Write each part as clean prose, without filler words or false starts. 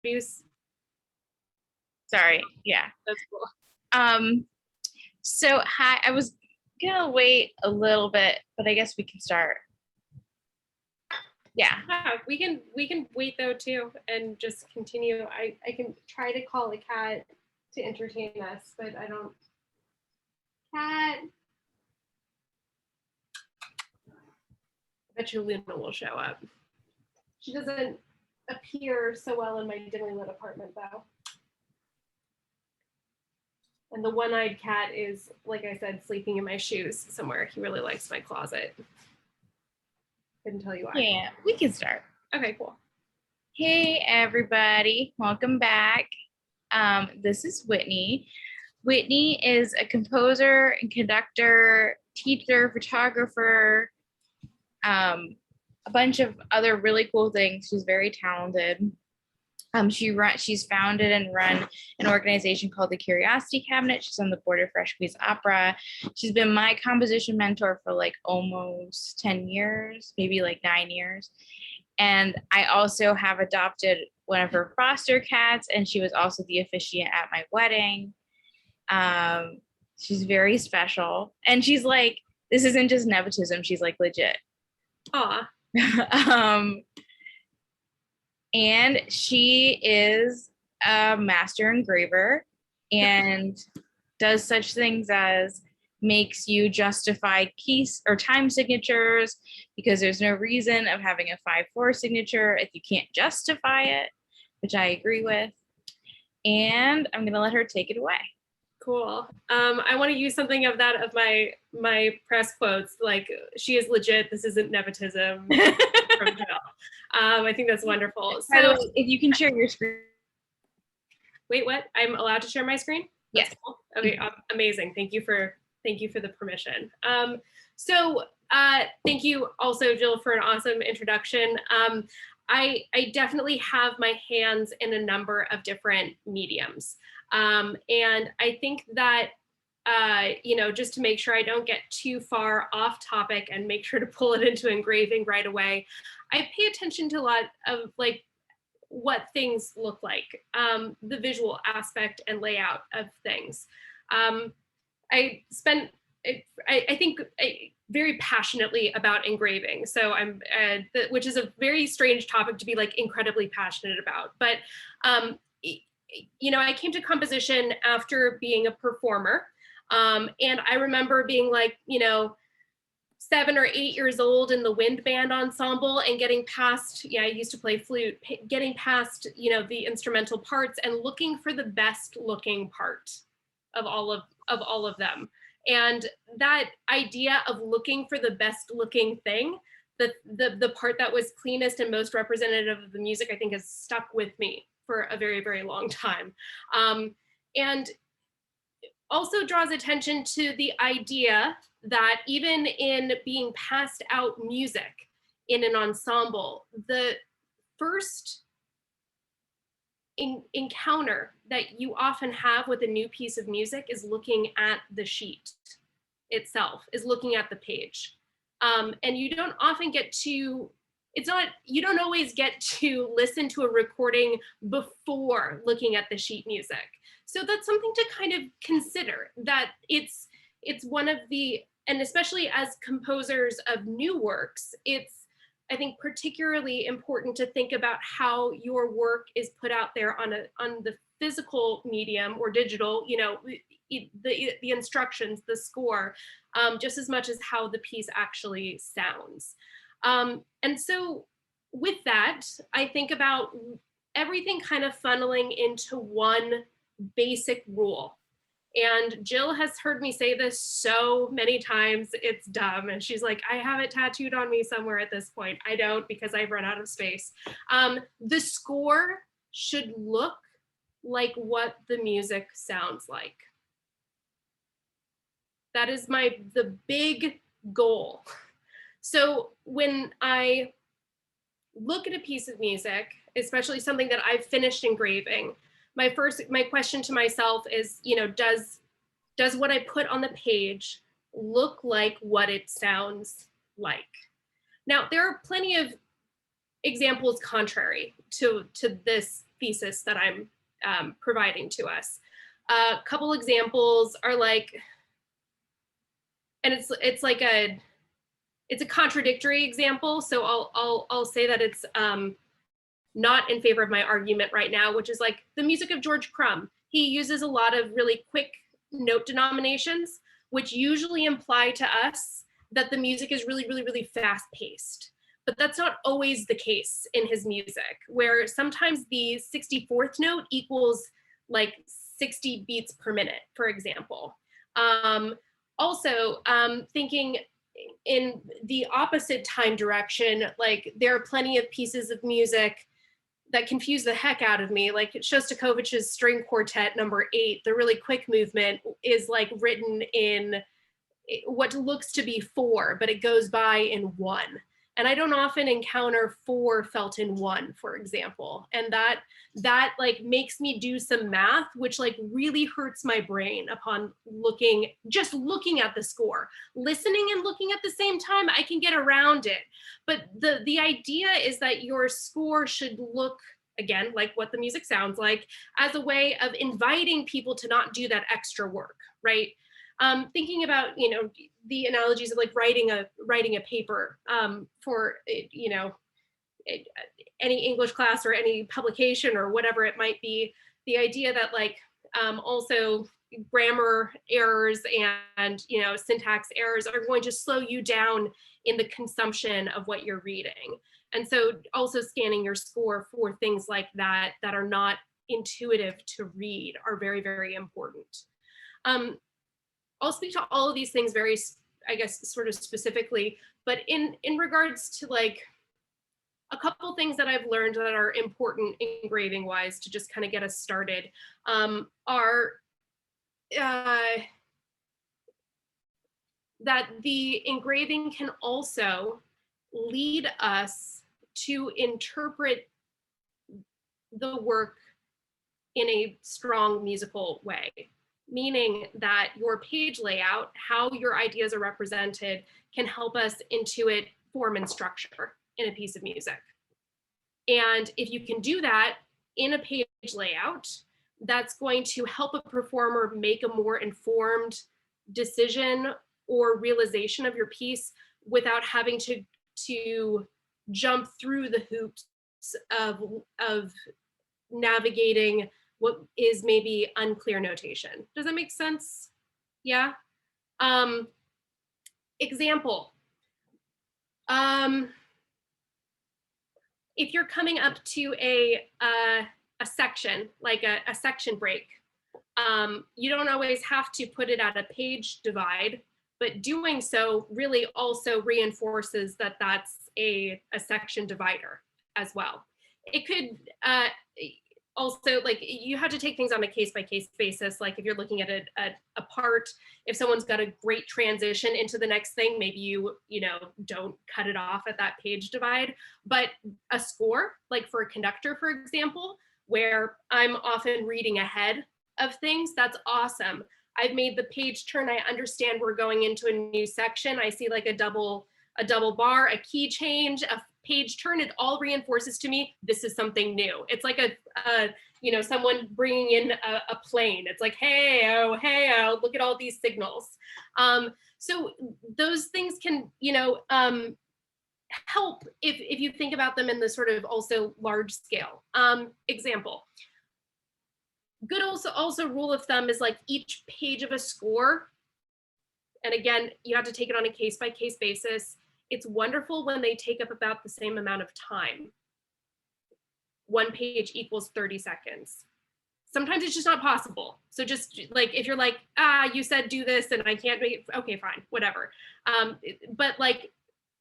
introduce? Sorry, yeah. That's cool. So hi, I was gonna wait a little bit, but I guess we can start. Yeah, we can wait though too and just continue. I can try to call a cat to entertain us, but I don't. Cat. I bet you Luna will show up. She doesn't appear so well in my dimly lit apartment though. And the one-eyed cat is, like I said, sleeping in my shoes somewhere. He really likes my closet. Couldn't tell you why. yeah, we can start. Okay, cool. Hey everybody, welcome back. This is Whitney. Whitney is a composer and conductor, teacher, photographer, a bunch of other really cool things. She's very talented. She's founded and run an organization called the Curiosity Cabinet. She's on the board of Fresh Squeeze Opera. She's been my composition mentor for like almost 10 years, maybe like 9 years. And I also have adopted one of her foster cats, and she was also the officiant at my wedding. She's very special. And she's like, this isn't just nepotism, she's like legit. Aw. And she is a master engraver and does such things as makes you justify keys or time signatures, because there's no reason of having a 5/4 signature if you can't justify it, which I agree with. And I'm gonna let her take it away. Cool. I want to use something of that of my press quotes, like, she is legit, this isn't nepotism. From Jill. I think that's wonderful. By the way, if you can share your screen. Wait, what? I'm allowed to share my screen? Yes. Cool. Okay, amazing. Thank you for the permission. Thank you also, Jill, for an awesome introduction. I definitely have my hands in a number of different mediums. And I think that, just to make sure I don't get too far off topic and make sure to pull it into engraving right away, I pay attention to a lot of like what things look like, the visual aspect and layout of things. I think very passionately about engraving. So which is a very strange topic to be like incredibly passionate about. But, I came to composition after being a performer. And I remember being like, 7 or 8 years old in the wind band ensemble and getting past, I used to play flute, getting past, the instrumental parts and looking for the best looking part of all of them. And that idea of looking for the best looking thing, the part that was cleanest and most representative of the music, I think has stuck with me for a very, very long time. And also draws attention to the idea that even in being passed out music in an ensemble, the first encounter that you often have with a new piece of music is looking at the sheet itself, is looking at the page. And you don't often get to, you don't always get to listen to a recording before looking at the sheet music. So that's something to kind of consider, that it's one of the, and especially as composers of new works, it's, I think, particularly important to think about how your work is put out there on the physical medium or digital, the instructions, the score, just as much as how the piece actually sounds. And so with that, I think about everything kind of funneling into one basic rule. And Jill has heard me say this so many times, it's dumb. And she's like, I have it tattooed on me somewhere at this point. I don't, because I've run out of space. The score should look like what the music sounds like. That is the big goal. So when I look at a piece of music, especially something that I've finished engraving, my question to myself is, does what I put on the page look like what it sounds like? Now, there are plenty of examples contrary to this thesis that I'm providing to us. A couple examples are like, and it's like it's a contradictory example, so I'll say that it's not in favor of my argument right now, which is like the music of George Crumb. He uses a lot of really quick note denominations, which usually imply to us that the music is really, really, really fast paced. But that's not always the case in his music, where sometimes the 64th note equals like 60 beats per minute, for example. Also, thinking in the opposite time direction, like there are plenty of pieces of music that confuse the heck out of me. Like Shostakovich's String Quartet number 8, the really quick movement is like written in what looks to be 4, but it goes by in 1. And I don't often encounter 4 felt in 1, for example. And that like makes me do some math, which like really hurts my brain upon just looking at the score. Listening and looking at the same time, I can get around it. But the idea is that your score should look, again, like what the music sounds like, as a way of inviting people to not do that extra work, right? Thinking about, you know, the analogies of like writing a paper for, you know, any English class or any publication or whatever it might be, the idea that like also grammar errors and, you know, syntax errors are going to slow you down in the consumption of what you're reading. And so also scanning your score for things like that that are not intuitive to read are very, very important. I'll speak to all of these things very, I guess, sort of specifically, but in regards to like a couple things that I've learned that are important engraving wise to just kind of get us started are that the engraving can also lead us to interpret the work in a strong musical way. Meaning that your page layout, how your ideas are represented, can help us intuit form and structure in a piece of music. And if you can do that in a page layout, that's going to help a performer make a more informed decision or realization of your piece without having to jump through the hoops of navigating what is maybe unclear notation. Does that make sense? Yeah. Example. If you're coming up to a section, like a section break, you don't always have to put it at a page divide, but doing so really also reinforces that that's a section divider as well. It could also, like, you have to take things on a case-by-case basis. Like if you're looking at a part, if someone's got a great transition into the next thing, maybe you know, don't cut it off at that page divide. But a score, like for a conductor, for example, where I'm often reading ahead of things, that's awesome. I've made the page turn. I understand we're going into a new section. I see like a double bar, a key change, a page turn. It all reinforces to me this is something new. It's like a you know, someone bringing in a plane. It's like, hey oh, look at all these signals. So those things can, you know, help if you think about them in the sort of also large scale. Example. Good also rule of thumb is like each page of a score, and again, you have to take it on a case-by-case basis. It's wonderful when they take up about the same amount of time. One page equals 30 seconds. Sometimes it's just not possible. So just like, if you're like, you said do this and I can't make it, okay, fine, whatever. But like,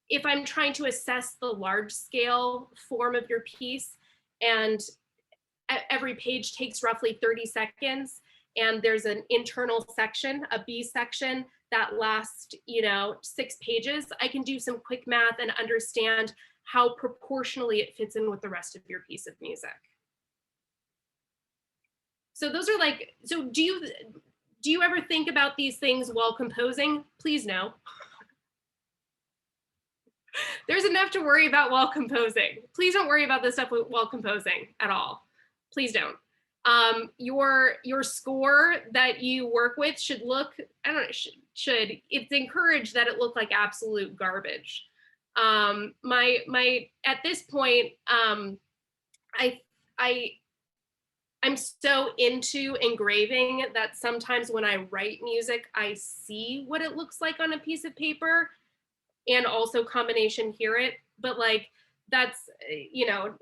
if I'm trying to assess the large scale form of your piece and every page takes roughly 30 seconds and there's an internal section, a B section that lasts, you know, 6 pages, I can do some quick math and understand how proportionally it fits in with the rest of your piece of music. So those are like, so do you ever think about these things while composing? Please no. There's enough to worry about while composing. Please don't worry about this stuff while composing at all. Please don't. Your score that you work with should look, I don't know, it's encouraged that it look like absolute garbage. At this point, I I'm so into engraving that sometimes when I write music, I see what it looks like on a piece of paper and also combination hear it. But like, that's, you know,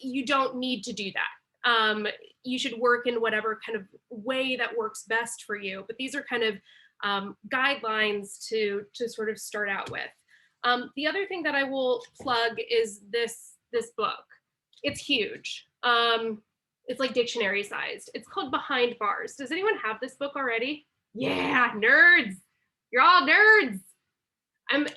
you don't need to do that. You should work in whatever kind of way that works best for you. But these are kind of guidelines to sort of start out with. The other thing that I will plug is this book. It's huge. It's like dictionary sized. It's called Behind Bars. Does anyone have this book already? Yeah, nerds. You're all nerds. I'm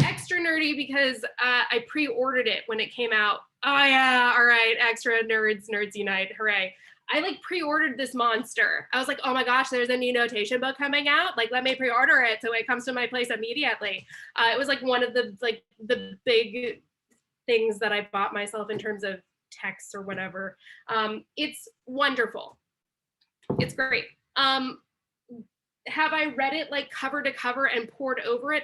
extra nerdy because I pre-ordered it when it came out. Oh yeah, all right, extra nerds, nerds unite, hooray. I like pre-ordered this monster. I was like, oh my gosh, there's a new notation book coming out. Like, let me pre-order it so it comes to my place immediately. It was like one of the big things that I bought myself in terms of texts or whatever. It's wonderful. It's great. Have I read it like cover to cover and poured over it?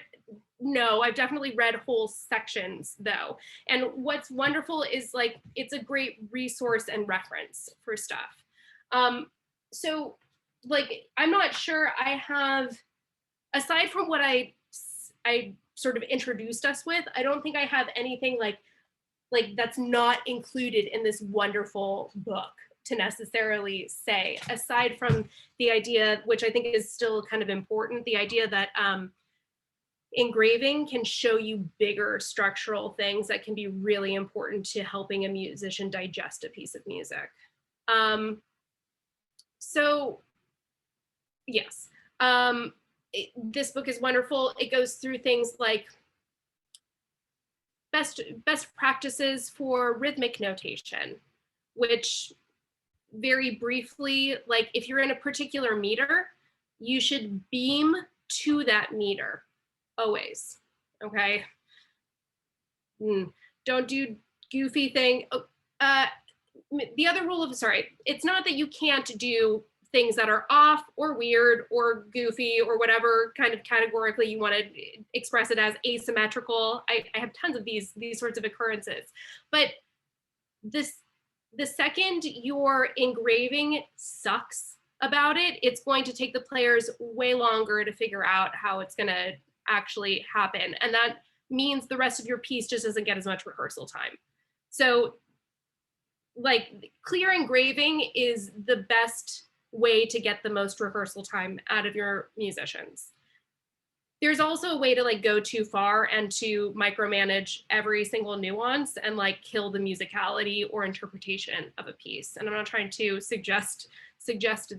No, I've definitely read whole sections though. And what's wonderful is like, it's a great resource and reference for stuff. So like, I'm not sure I have, aside from what I sort of introduced us with, I don't think I have anything like that's not included in this wonderful book to necessarily say, aside from the idea, which I think is still kind of important, the idea that engraving can show you bigger structural things that can be really important to helping a musician digest a piece of music. So yes, this book is wonderful. It goes through things like best practices for rhythmic notation, which very briefly, like if you're in a particular meter, you should beam to that meter always, okay? Don't do goofy thing. The other rule of, sorry, it's not that you can't do things that are off or weird or goofy or whatever kind of categorically you want to express it as, asymmetrical. I have tons of these sorts of occurrences. But the second your engraving sucks about it, it's going to take the players way longer to figure out how it's going to actually happen. And that means the rest of your piece just doesn't get as much rehearsal time. So like, clear engraving is the best way to get the most rehearsal time out of your musicians. There's also a way to like go too far and to micromanage every single nuance and like kill the musicality or interpretation of a piece. And I'm not trying to suggest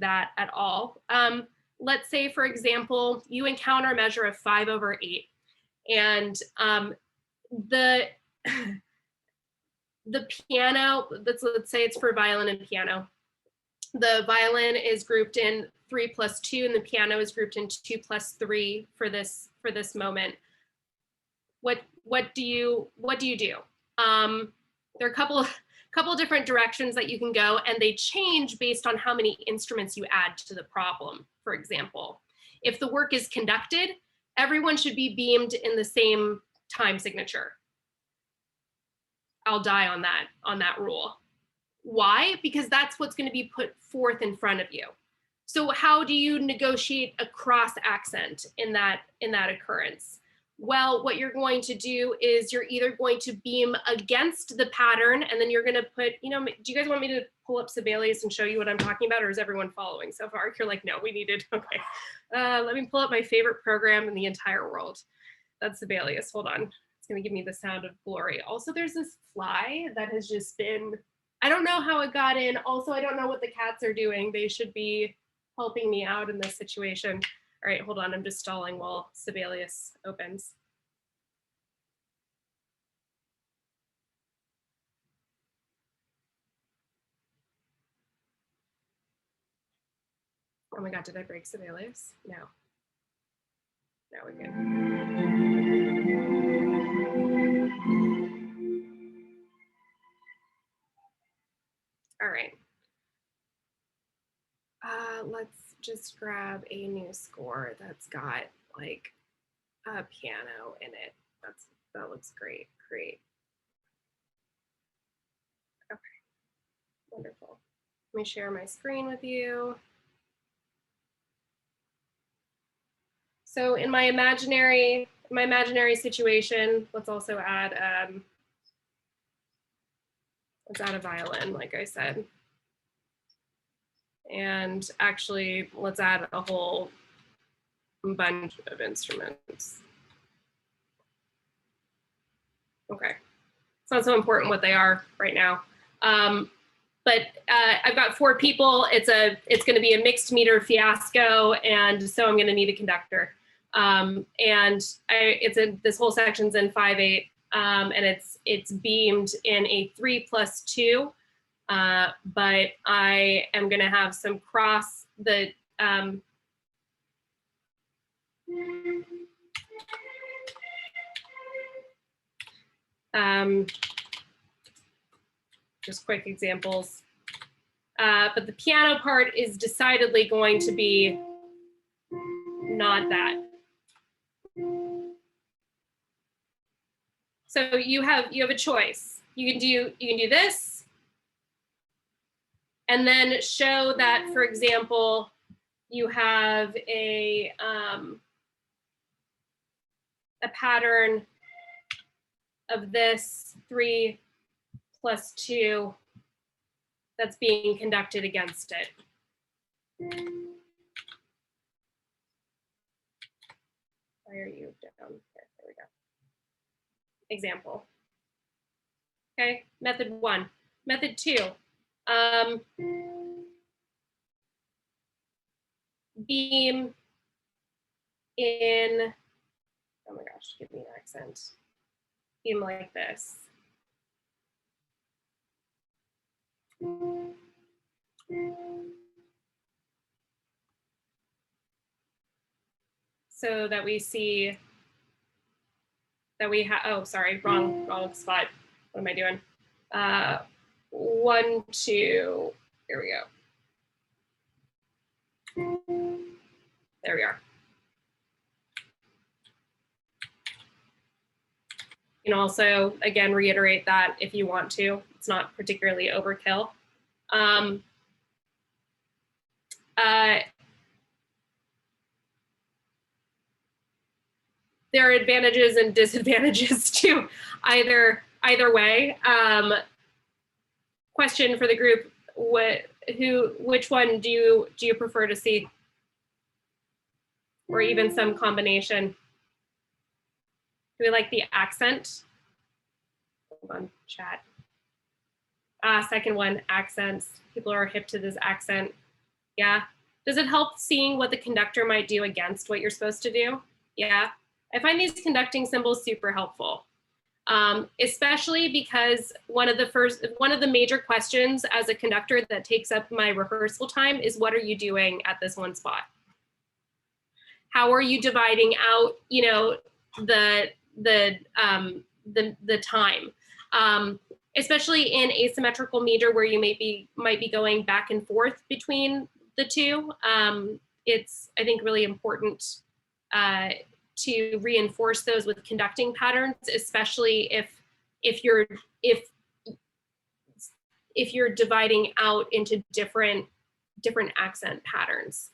that at all. Let's say, for example, you encounter a measure of 5/8, and the piano, let's say it's for violin and piano. The violin is grouped in 3+2, and the piano is grouped in 2+3 for this moment. What do you do? There are a couple different directions that you can go, and they change based on how many instruments you add to the problem. For example, if the work is conducted, everyone should be beamed in the same time signature. I'll die on that rule. Why? Because that's what's going to be put forth in front of you. So how do you negotiate a cross accent in that occurrence? Well, what you're going to do is you're either going to beam against the pattern, and then you're going to put, you know, do you guys want me to pull up Sibelius and show you what I'm talking about, or is everyone following so far? You're like, no, we needed, okay. Let me pull up my favorite program in the entire world. That's Sibelius, hold on. It's going to give me the sound of glory. Also, there's this fly that has just been, I don't know how it got in. Also, I don't know what the cats are doing. They should be helping me out in this situation. All right, hold on, I'm just stalling while Sibelius opens. Oh my God, did I break Sibelius? No. No, we're good. All right. Let's just grab a new score that's got like a piano in it. That looks great. Great. Okay. Wonderful. Let me share my screen with you. So in my imaginary situation, let's also add a violin, like I said. And actually, let's add a whole bunch of instruments. Okay, it's not so important what they are right now. But I've got 4 people. It's going to be a mixed meter fiasco, and so I'm going to need a conductor. This whole section's in 5/8, and it's beamed in a 3+2. But I am going to have some cross the just quick examples. But the piano part is decidedly going to be not that. So you have a choice. You can do this, and then show that, for example, you have a pattern of this 3+2 that's being conducted against it. Why are you down here? There we go. Example. Okay, method 1. Method 2. Beam in, oh my gosh, give me an accent. Beam like this. So that we see that we have, oh, sorry, wrong spot. What am I doing? 1, 2, here we go. There we are. You can also, again, reiterate that if you want to. It's not particularly overkill. There are advantages and disadvantages to either way. Question for the group: which one do you prefer to see, or even some combination? Do we like the accent? Hold on, chat. Second one, accents. People are hip to this accent. Yeah. Does it help seeing what the conductor might do against what you're supposed to do? Yeah. I find these conducting symbols super helpful, especially because one of the major questions as a conductor that takes up my rehearsal time is, what are you doing at this one spot? How are you dividing out, you know, the time, especially in asymmetrical meter where you might be going back and forth between the two. It's, I think, really important to reinforce those with conducting patterns, especially if you're dividing out into different accent patterns.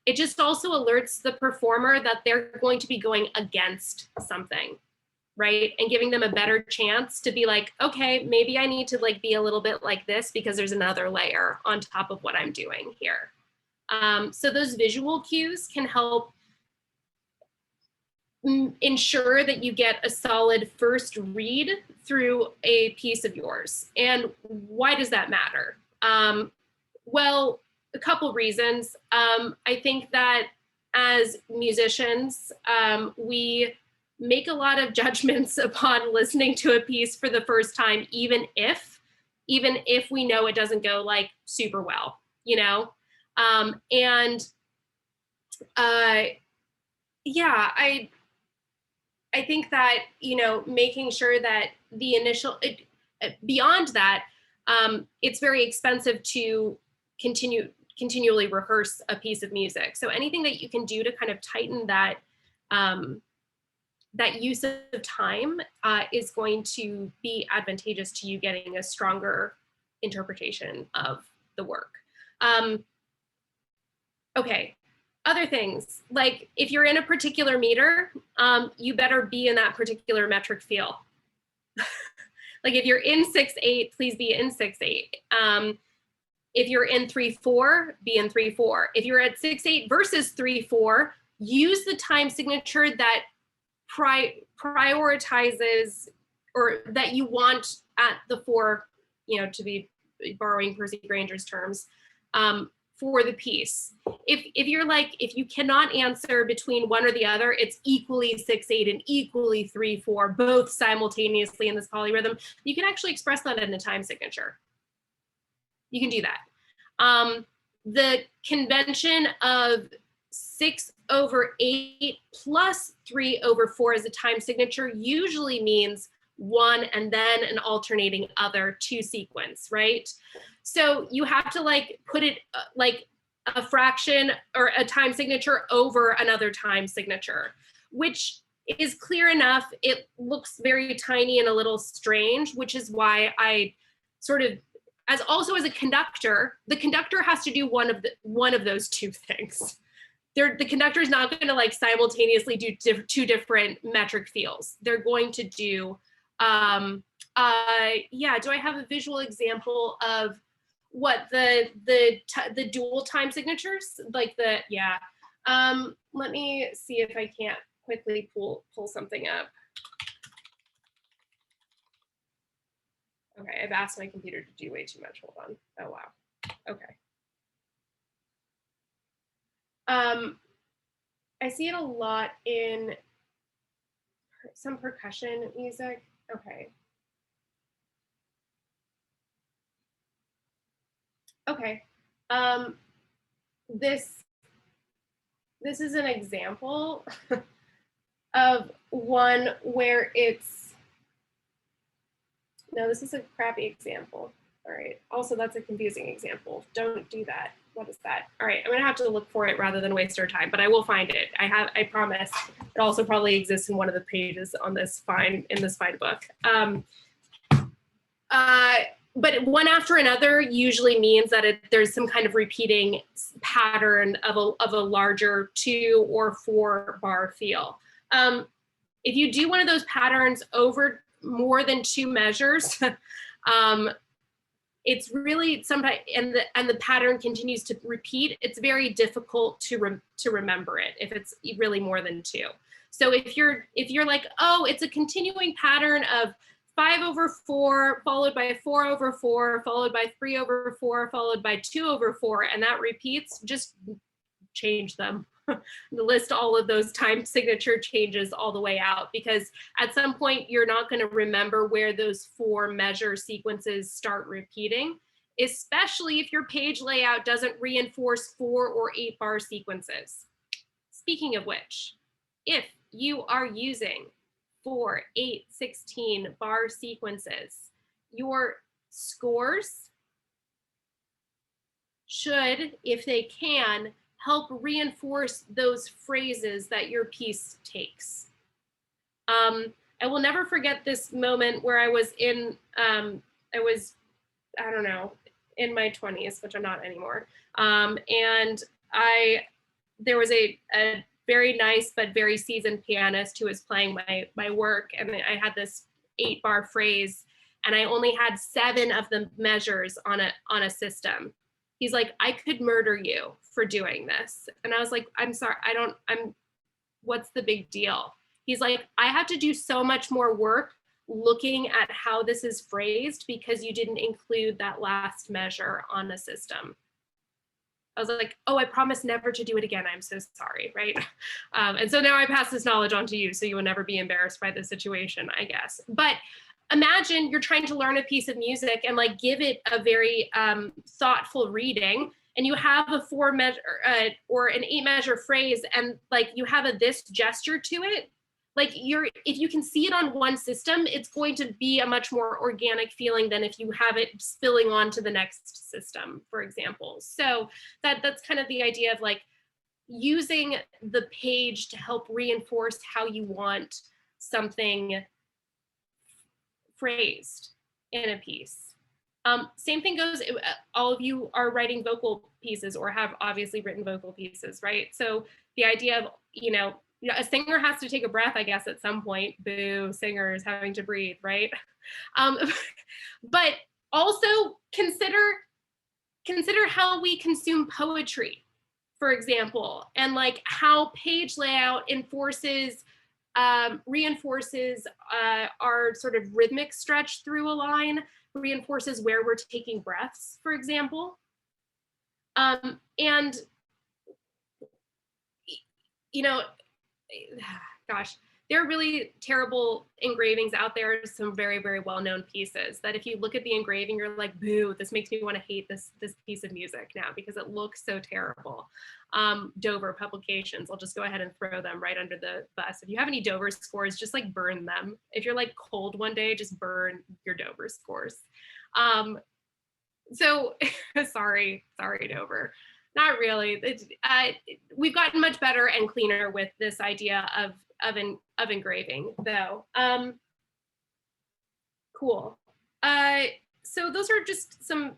It just also alerts the performer that they're going to be going against something, right? And giving them a better chance to be like, okay, maybe I need to like be a little bit like this because there's another layer on top of what I'm doing here. So those visual cues can help ensure that you get a solid first read through a piece of yours. And why does that matter? Well, a couple reasons. I think that as musicians, we make a lot of judgments upon listening to a piece for the first time, even if we know it doesn't go like super well, you know? Yeah, I think that, you know, making sure that the initial, beyond that, it's very expensive to continually rehearse a piece of music. So anything that you can do to kind of tighten that that use of time is going to be advantageous to you getting a stronger interpretation of the work. Okay, other things, like if you're in a particular meter, you better be in that particular metric feel. Like if you're in 6/8, please be in 6/8. If you're in 3/4, be in 3/4. If you're at 6/8 versus 3/4, use the time signature that prioritizes, or that you want at the 4, you know, to be borrowing Percy Granger's terms, for the piece. If you're like, if you cannot answer between one or the other, it's equally 6/8 and equally 3/4, both simultaneously in this polyrhythm, you can actually express that in a time signature. You can do that. The convention of 6/8 plus 3/4 as a time signature usually means 1 and then an alternating other 2 sequence, right? So you have to like put it like a fraction or a time signature over another time signature, which is clear enough. It looks very tiny and a little strange, which is why I sort of, as a conductor, the conductor has to do one of those 2 things. The conductor is not going to like simultaneously do 2 different metric feels. They're going to do, yeah, do I have a visual example of what the dual time signatures, like the, yeah. Let me see if I can't quickly pull something up. Okay, I've asked my computer to do way too much. Hold on. Oh, wow. Okay. I see it a lot in some percussion music. Okay. Okay. This is an example of one where it's, no, this is a crappy example. All right. Also, that's a confusing example. Don't do that. What is that? All right. I'm going to have to look for it rather than waste our time, but I will find it. I promise. It also probably exists in one of the pages on this fine book. But one after another usually means that there's some kind of repeating pattern of a larger 2 or 4 bar feel. If you do one of those patterns over more than 2 measures, it's really sometimes, and the pattern continues to repeat, it's very difficult to remember it if it's really more than 2. So if you're like, oh, it's a continuing pattern of 5/4 followed by 4/4 followed by 3/4 followed by 2/4, and that repeats, just change them. List all of those time signature changes all the way out, because at some point you're not going to remember where those 4 measure sequences start repeating, especially if your page layout doesn't reinforce 4 or 8 bar sequences. Speaking of which, if you are using 4, 8, 16 bar sequences, your scores should, if they can, help reinforce those phrases that your piece takes. I will never forget this moment where I was in, I don't know, in my 20s, which I'm not anymore. And there was a very nice but very seasoned pianist who was playing my work, and I had this 8 bar phrase, and I only had 7 of the measures on a system. He's like, I could murder you for doing this. And I was like, I'm sorry, what's the big deal? He's like, I have to do so much more work looking at how this is phrased because you didn't include that last measure on a system. I was like, oh, I promise never to do it again. I'm so sorry, right? And so now I pass this knowledge on to you so you will never be embarrassed by the situation, I guess. But imagine you're trying to learn a piece of music and like give it a very thoughtful reading, and you have a 4 measure or an 8 measure phrase, and like you have this gesture to it. like if you can see it on one system, it's going to be a much more organic feeling than if you have it spilling onto the next system, for example. So that's kind of the idea of like using the page to help reinforce how you want something phrased in a piece. Same thing goes, all of you are writing vocal pieces or have obviously written vocal pieces, right? So the idea of, a singer has to take a breath, I guess, at some point. Boo, singers having to breathe, right? But also consider how we consume poetry, for example, and like how page layout reinforces our sort of rhythmic stretch through a line, reinforces where we're taking breaths, for example. And, gosh, there are really terrible engravings out there, some very, very well-known pieces that if you look at the engraving, you're like, boo, this makes me want to hate this piece of music now because it looks so terrible. Dover publications, I'll just go ahead and throw them right under the bus. If you have any Dover scores, just like burn them. If you're like cold one day, just burn your Dover scores. So sorry, Dover. Not really. We've gotten much better and cleaner with this idea of engraving, though. Cool. So those are just some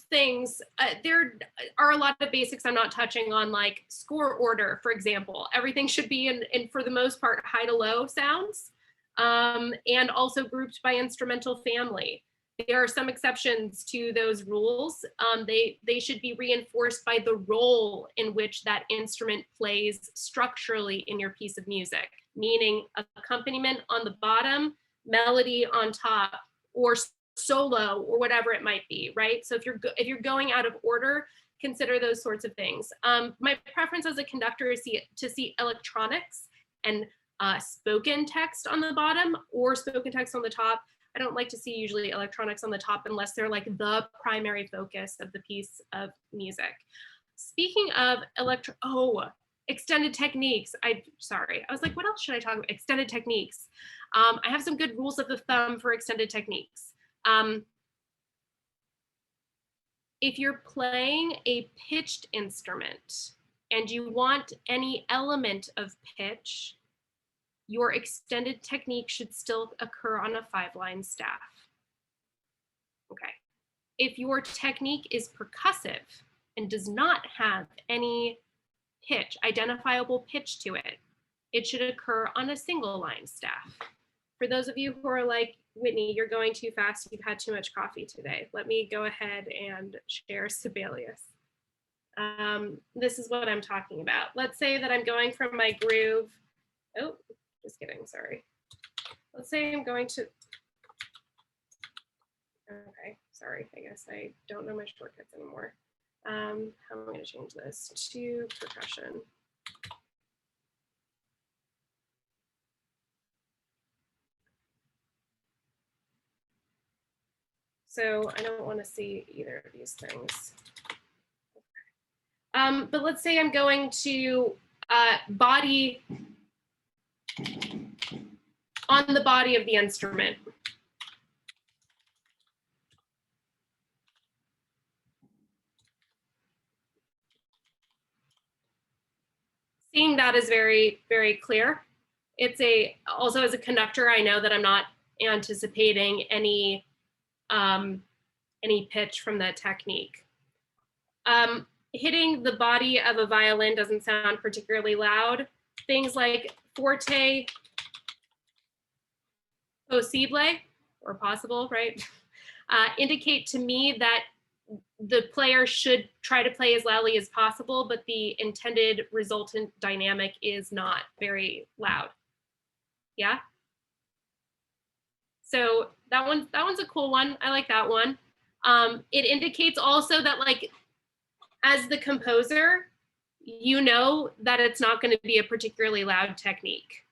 things. There are a lot of basics I'm not touching on, like score order, for example. Everything should be in for the most part, high to low sounds, and also grouped by instrumental family. There are some exceptions to those rules. They should be reinforced by the role in which that instrument plays structurally in your piece of music, meaning accompaniment on the bottom, melody on top, or solo, or whatever it might be, right? So if you're going out of order, consider those sorts of things. My preference as a conductor is to see electronics and spoken text on the bottom or spoken text on the top. I don't like to see usually electronics on the top unless they're like the primary focus of the piece of music. Speaking of extended techniques. Sorry, I was like, what else should I talk about? Extended techniques. I have some good rules of the thumb for extended techniques. If you're playing a pitched instrument and you want any element of pitch, your extended technique should still occur on a 5-line staff. Okay. If your technique is percussive and does not have any pitch, identifiable pitch to it, it should occur on a single line staff. For those of you who are like, Whitney, you're going too fast, you've had too much coffee today, let me go ahead and share Sibelius. This is what I'm talking about. Let's say that I'm going from my groove. Oh, just kidding, sorry. Let's say I'm going to, okay, sorry, I guess I don't know my shortcuts anymore. How am I going to change this to percussion? So I don't want to see either of these things. But let's say I'm going to body on the body of the instrument. Seeing that is very, very clear. It's also as a conductor, I know that I'm not anticipating any pitch from that technique. Hitting the body of a violin doesn't sound particularly loud. Things like forte, possible, or possible, right? Indicate to me that the player should try to play as loudly as possible, but the intended resultant dynamic is not very loud. Yeah. So that one's a cool one. I like that one. It indicates also that, like, as the composer, you know that it's not going to be a particularly loud technique.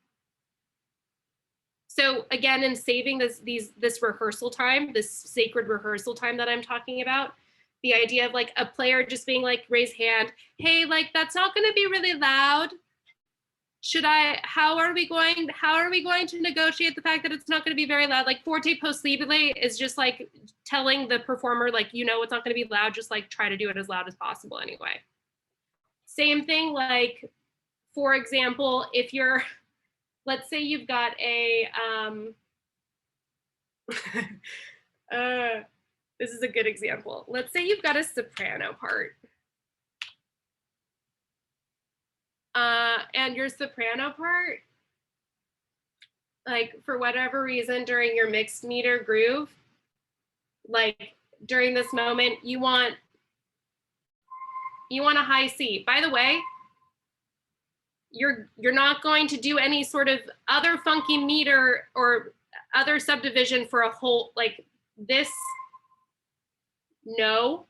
So again, in saving this rehearsal time, this sacred rehearsal time that I'm talking about, the idea of like a player just being like, raise hand, hey, like that's not going to be really loud. how are we going to negotiate the fact that it's not going to be very loud? Like forte possibile is just like telling the performer, like, you know, it's not going to be loud, just like try to do it as loud as possible anyway. Same thing, like, for example, if you're, let's say you've got a, this is a good example. Let's say you've got a soprano part. And your soprano part, like for whatever reason during your mixed meter groove, like during this moment, you want a high C. By the way, you're not going to do any sort of other funky meter or other subdivision for a whole, like this, no.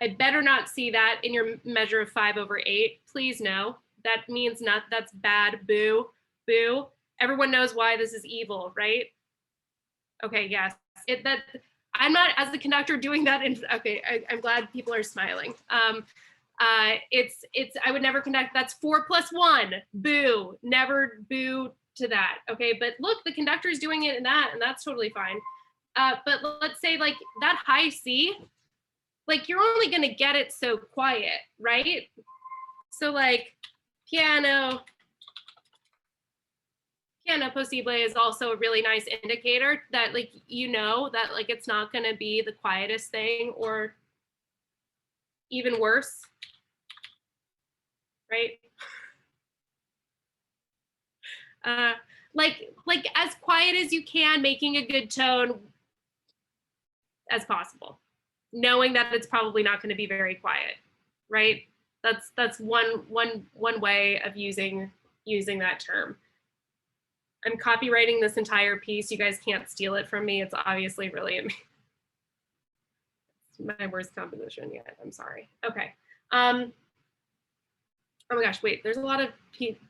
I better not see that in your measure of 5/8. Please no. That means not, that's bad, boo, boo. Everyone knows why this is evil, right? Okay, yes. I'm not, as the conductor, doing that in, okay, I'm glad people are smiling. It's, I would never conduct, that's 4 + 1, boo, never boo to that, okay? But look, the conductor is doing it in that, and that's totally fine. But let's say like that high C, like you're only going to get it so quiet, right? So like piano possible is also a really nice indicator that, like, you know, that like it's not going to be the quietest thing, or even worse, right? Like as quiet as you can, making a good tone as possible, knowing that it's probably not going to be very quiet, right? That's one way of using that term. I'm copywriting this entire piece. You guys can't steal it from me. It's obviously really it's my worst composition yet. I'm sorry. Okay. Oh my gosh, wait, there's a lot of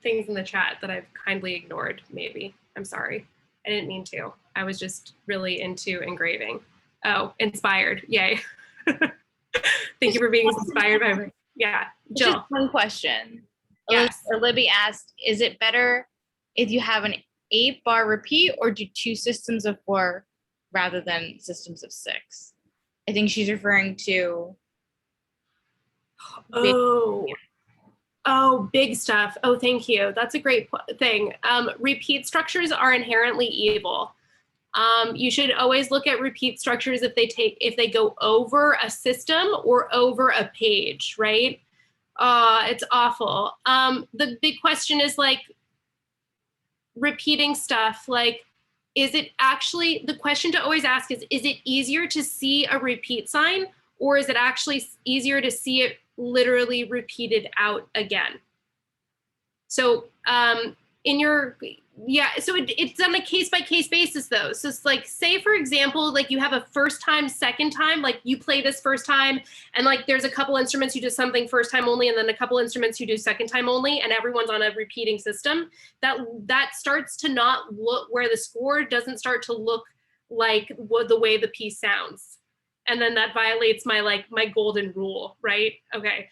things in the chat that I've kindly ignored, maybe. I'm sorry. I didn't mean to. I was just really into engraving. Oh, inspired. Yay. Thank you for being inspired by me. Yeah, Jill. Just one question. Yes. Libby asked, is it better if you have an 8-bar repeat or do 2 systems of 4 rather than systems of 6? I think she's referring to. Oh, big stuff. Oh, thank you. That's a great thing. Repeat structures are inherently evil. You should always look at repeat structures if they go over a system or over a page, right? It's awful. The big question is like repeating stuff, like, is it actually, the question to always ask is it easier to see a repeat sign, or is it actually easier to see it literally repeated out again? So so it's on a case-by-case basis though. So it's like, say for example, like you have a first time, second time, like you play this first time, and like there's a couple instruments you do something first time only, and then a couple instruments you do second time only, and everyone's on a repeating system, that starts to not look, where the score doesn't start to look like the way the piece sounds. And then that violates my golden rule, right? Okay.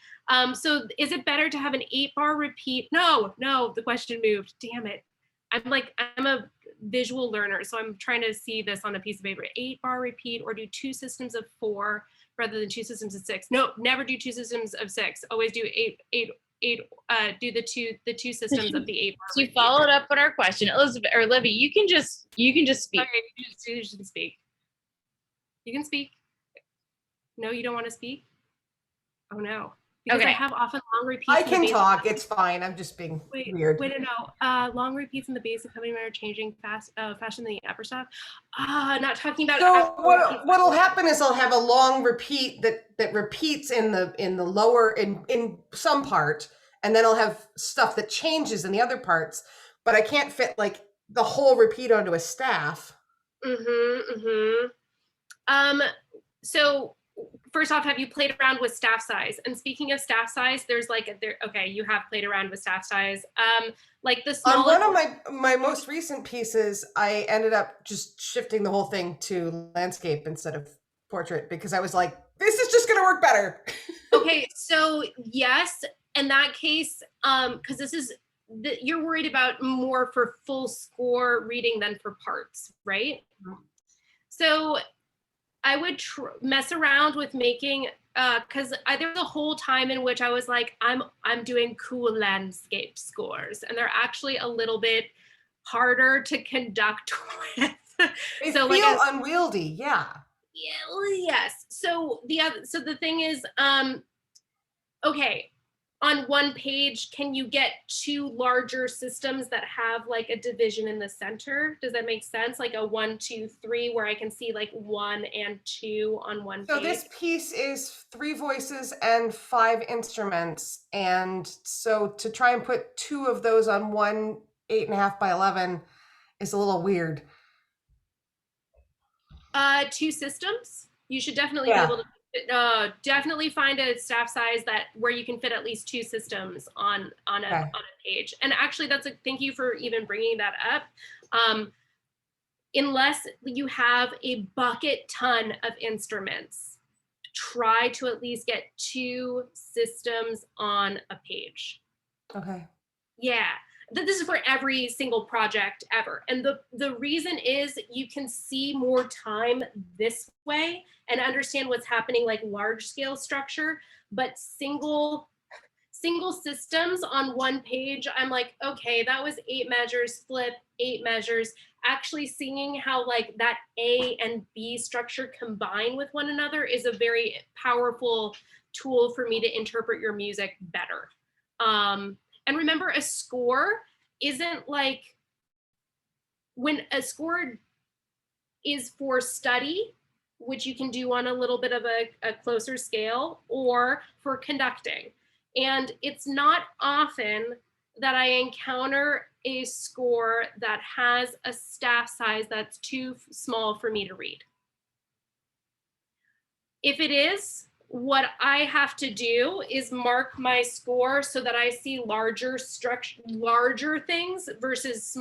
So is it better to have an 8-bar repeat? No, the question moved, damn it. I'm a visual learner, so I'm trying to see this on a piece of paper. 8-bar repeat, or do 2 systems of 4 rather than 2 systems of 6. No, never do 2 systems of 6. Always do 8. Do the two systems of the 8-bar. So you followed up on our question, Elizabeth or Libby. You can just speak. Okay, you can speak. You can speak. No, you don't want to speak? Oh no. Because okay. I have often long repeats. I can talk. It's fine. I'm just being weird. Wait, no. Long repeats in the bass accompaniment are changing faster than the upper stuff. Not talking about. So what'll happen is I'll have a long repeat that repeats in the lower in some part, and then I'll have stuff that changes in the other parts. But I can't fit like the whole repeat onto a staff. So first off, have you played around with staff size? And speaking of staff size, there's like okay, you have played around with staff size. Like the smaller. On one of my most recent pieces, I ended up just shifting the whole thing to landscape instead of portrait, because I was like, this is just going to work better. Okay, so yes, in that case, because this is, you're worried about more for full score reading than for parts, right? So I would mess around with making, because there was a whole time in which I was like, I'm doing cool landscape scores, and they're actually a little bit harder to conduct with. They So feel like unwieldy, yeah. yes. So the thing is, okay, on one page, can you get two larger systems that have like a division in the center? Does that make sense? Like a 1, 2, 3, where I can see like 1 and 2 on one So page. this piece is 3 voices and 5 instruments. And so to try and put 2 of those on one 8.5 by 11 is a little weird. 2 systems. You should definitely Yeah. be able to definitely find a staff size that where you can fit at least 2 systems on a page. And actually, that's a thank you for even bringing that up. Unless you have a bucket ton of instruments, try to at least get 2 systems on a page. Okay. Yeah. This is for every single project ever. And the reason is you can see more time this way and understand what's happening like large scale structure, but single systems on one page, I'm like, okay, that was 8 measures, flip, 8 measures. Actually seeing how like that A and B structure combine with one another is a very powerful tool for me to interpret your music better. And remember, a score isn't like, when a score is for study, which you can do on a little bit of a closer scale, or for conducting. And it's not often that I encounter a score that has a staff size that's too small for me to read. If it is, what I have to do is mark my score so that I see larger things versus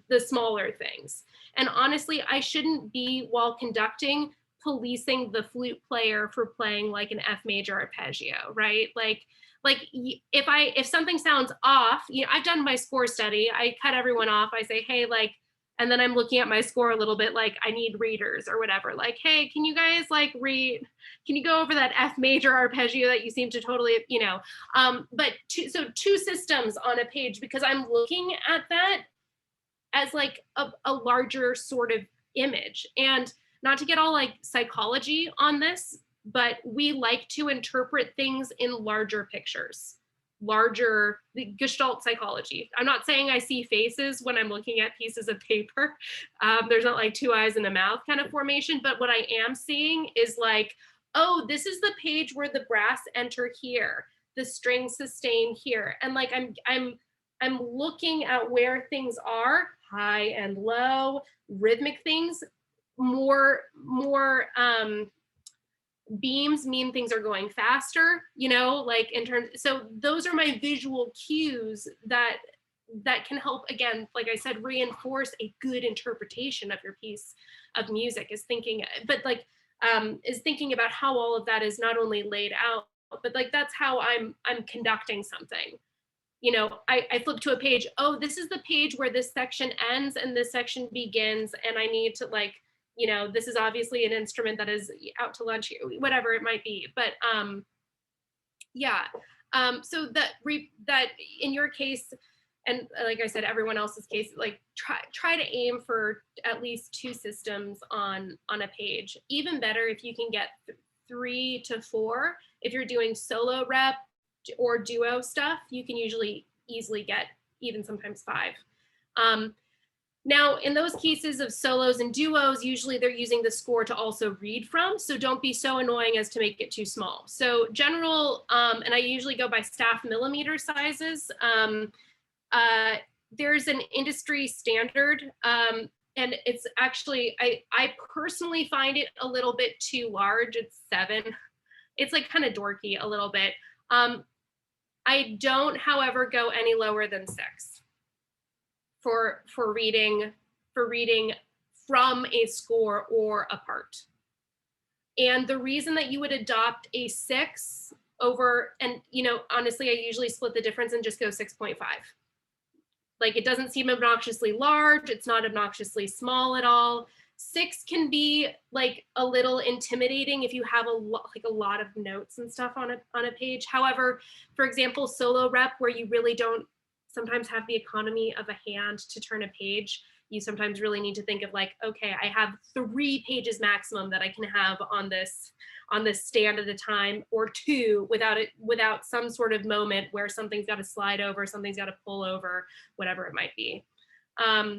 the smaller things. And honestly, I shouldn't be, while conducting, policing the flute player for playing like an F major arpeggio, right? Like if something sounds off, I've done my score study, I cut everyone off, I say, hey, like, and then I'm looking at my score a little bit, like I need readers or whatever. Like, hey, can you guys like read? Can you go over that F major arpeggio that you seem to totally, but 2 systems on a page, because I'm looking at that as like a larger sort of image. And not to get all like psychology on this, but we like to interpret things in larger pictures. The Gestalt psychology. I'm not saying I see faces when I'm looking at pieces of paper. There's not like 2 eyes and a mouth kind of formation, but what I am seeing is like, oh, this is the page where the brass enter here, the strings sustain here, and like I'm looking at where things are, high and low, rhythmic things. More beams mean things are going faster, like in terms, so those are my visual cues that can help, again, like I said, reinforce a good interpretation of your piece of music, is thinking about how all of that is not only laid out, but like that's how I'm conducting something. I flip to a page, oh, this is the page where this section ends and this section begins, and I need to like, this is obviously an instrument that is out to lunch, whatever it might be. But yeah, so that in your case, and like I said, everyone else's case, like try to aim for at least 2 systems on a page. Even better if you can get 3 to 4. If you're doing solo rep or duo stuff, you can easily get even sometimes 5. Now, in those cases of solos and duos, usually they're using the score to also read from, so don't be so annoying as to make it too small. So general, and I usually go by staff millimeter sizes. There's an industry standard, and it's actually, I personally find it a little bit too large. It's 7. It's like kind of dorky a little bit. I don't, however, go any lower than 6 for reading from a score or a part. And the reason that you would adopt a 6 over, and honestly, I usually split the difference and just go 6.5. Like, it doesn't seem obnoxiously large. It's not obnoxiously small at all. 6 can be like a little intimidating if you have a lot of notes and stuff on a page. However, for example, solo rep, where you really don't sometimes have the economy of a hand to turn a page, you sometimes really need to think of like, okay, I have 3 pages maximum that I can have on this stand at a time, or 2 without some sort of moment where something's got to slide over, something's got to pull over, whatever it might be. Are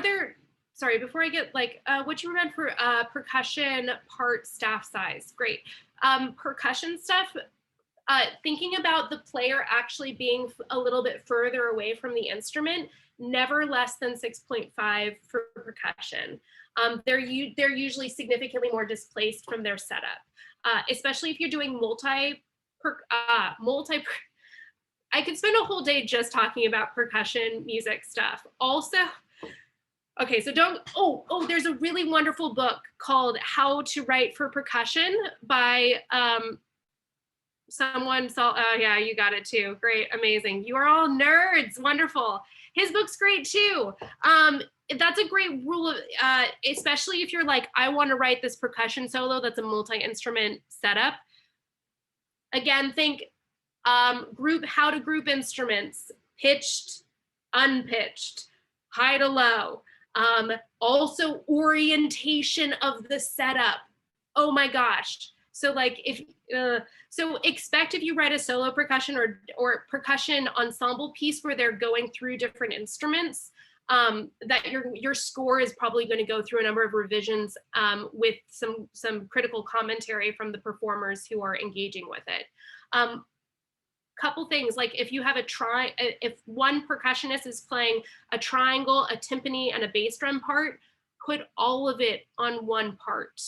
there, sorry, before I get like, what you meant for percussion part staff size? Great. Percussion stuff, thinking about the player actually being a little bit further away from the instrument, never less than 6.5 for percussion. They're usually significantly more displaced from their setup, especially if you're doing I could spend a whole day just talking about percussion music stuff. Also, okay, so there's a really wonderful book called How to Write for Percussion by someone saw, yeah, you got it too. Great, amazing. You are all nerds, wonderful. His book's great too. That's a great rule of, especially if you're like, I want to write this percussion solo that's a multi-instrument setup. Again, think how to group instruments, pitched, unpitched, high to low. Also orientation of the setup. Oh my gosh. So like so expect if you write a solo percussion or percussion ensemble piece where they're going through different instruments, that your score is probably going to go through a number of revisions with some critical commentary from the performers who are engaging with it. Couple things, like if you have if one percussionist is playing a triangle, a timpani, and a bass drum part, put all of it on one part.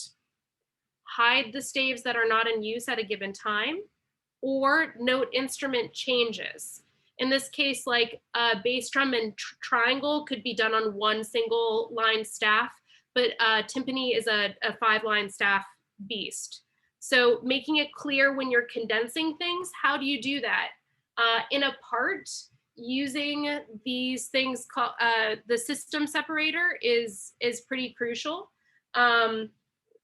Hide the staves that are not in use at a given time, or note instrument changes. In this case, like bass drum and triangle could be done on one single line staff, but timpani is a 5-line staff beast. So making it clear when you're condensing things, how do you do that? In a part, using these things called the system separator is pretty crucial.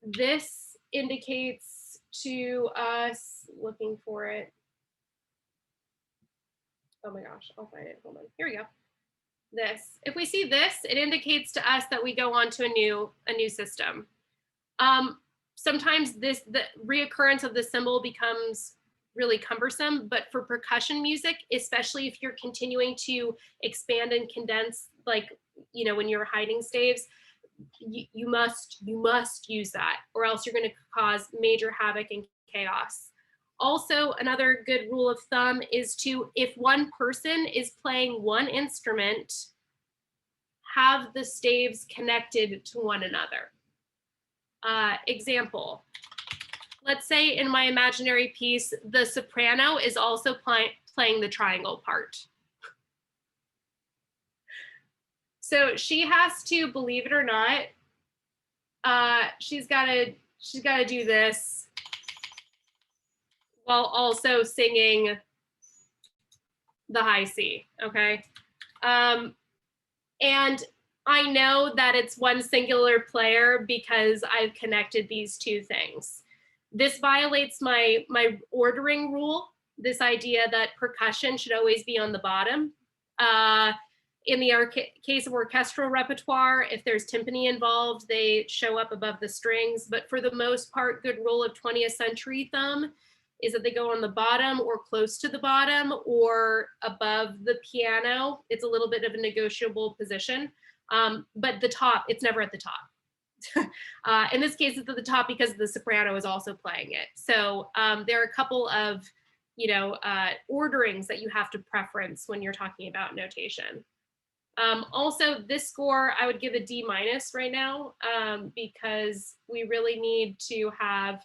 This indicates to us, looking for it. Oh my gosh, I'll find it. Hold on. Here we go. This. If we see this, it indicates to us that we go on to a new system. Sometimes the reoccurrence of the symbol becomes really cumbersome, but for percussion music, especially if you're continuing to expand and condense, like, when you're hiding staves, you must use that, or else you're going to cause major havoc and chaos. Also, another good rule of thumb is if one person is playing one instrument, have the staves connected to one another. Example, let's say in my imaginary piece, the soprano is also playing the triangle part. So she has to, believe it or not, she's got to do this while also singing the high C, okay? And I know that it's one singular player because I've connected these two things. This violates my ordering rule, this idea that percussion should always be on the bottom. In the case of orchestral repertoire, if there's timpani involved, they show up above the strings. But for the most part, good rule of 20th century thumb is that they go on the bottom or close to the bottom or above the piano. It's a little bit of a negotiable position. But the top, it's never at the top. In this case, it's at the top because the soprano is also playing it. So there are a couple of, orderings that you have to preference when you're talking about notation. Also, this score, I would give a D- right now because we really need to have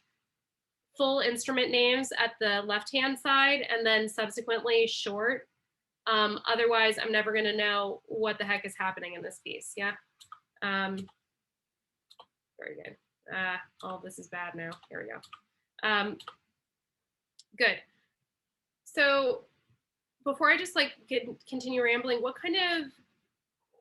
full instrument names at the left-hand side and then subsequently short. Otherwise, I'm never going to know what the heck is happening in this piece. Yeah. Very good. All this is bad now. Here we go. Good. So before I just like continue rambling, what kind of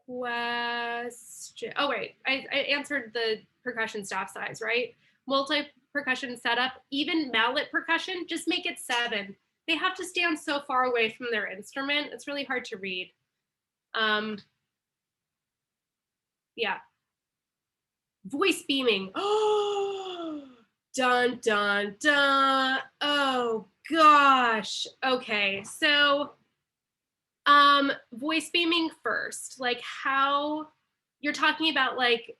question? Oh, wait, I answered the percussion staff size, right? Multi-percussion setup, even mallet percussion, just make it 7. They have to stand so far away from their instrument. It's really hard to read. Yeah. Voice beaming. Oh, dun, dun, dun. Oh, gosh. Okay, so voice beaming first, like how you're talking about like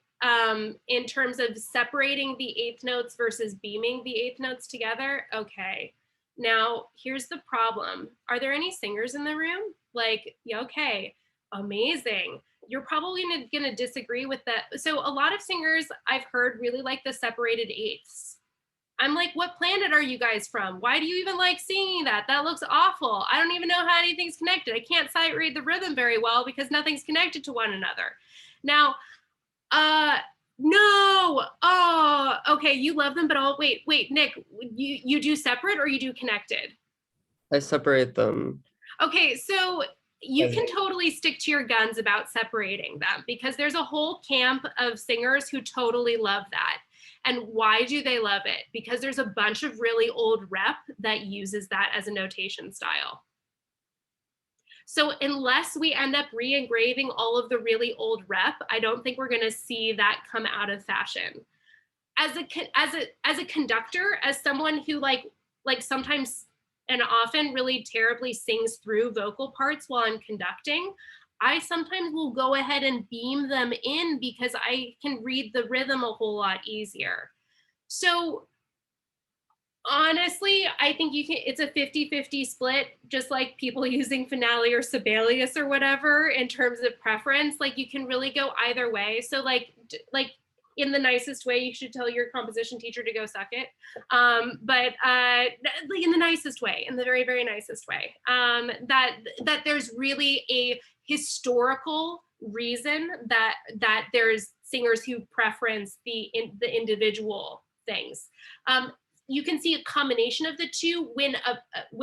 in terms of separating the eighth notes versus beaming the eighth notes together. Okay, now here's the problem. Are there any singers in the room? Like, yeah, okay, amazing. You're probably gonna disagree with that. So a lot of singers I've heard really like the separated eighths. I'm like, what planet are you guys from? Why do you even like singing that? That looks awful. I don't even know how anything's connected. I can't sight read the rhythm very well because nothing's connected to one another. Now, no. Oh, okay. You love them, but wait, Nick, you do separate or you do connected? I separate them. Okay, so you can totally stick to your guns about separating them because there's a whole camp of singers who totally love that. And why do they love it? Because there's a bunch of really old rep that uses that as a notation style. So unless we end up re-engraving all of the really old rep, I don't think we're gonna see that come out of fashion. As a conductor, as someone who like sometimes and often really terribly sings through vocal parts while I'm conducting, I sometimes will go ahead and beam them in because I can read the rhythm a whole lot easier. So honestly, I think it's a 50-50 split, just like people using Finale or Sibelius or whatever in terms of preference. Like you can really go either way. So like in the nicest way, you should tell your composition teacher to go suck it. But in the nicest way, in the very, very nicest way, that there's really a historical reason that there's singers who preference the individual things. You can see a combination of the two when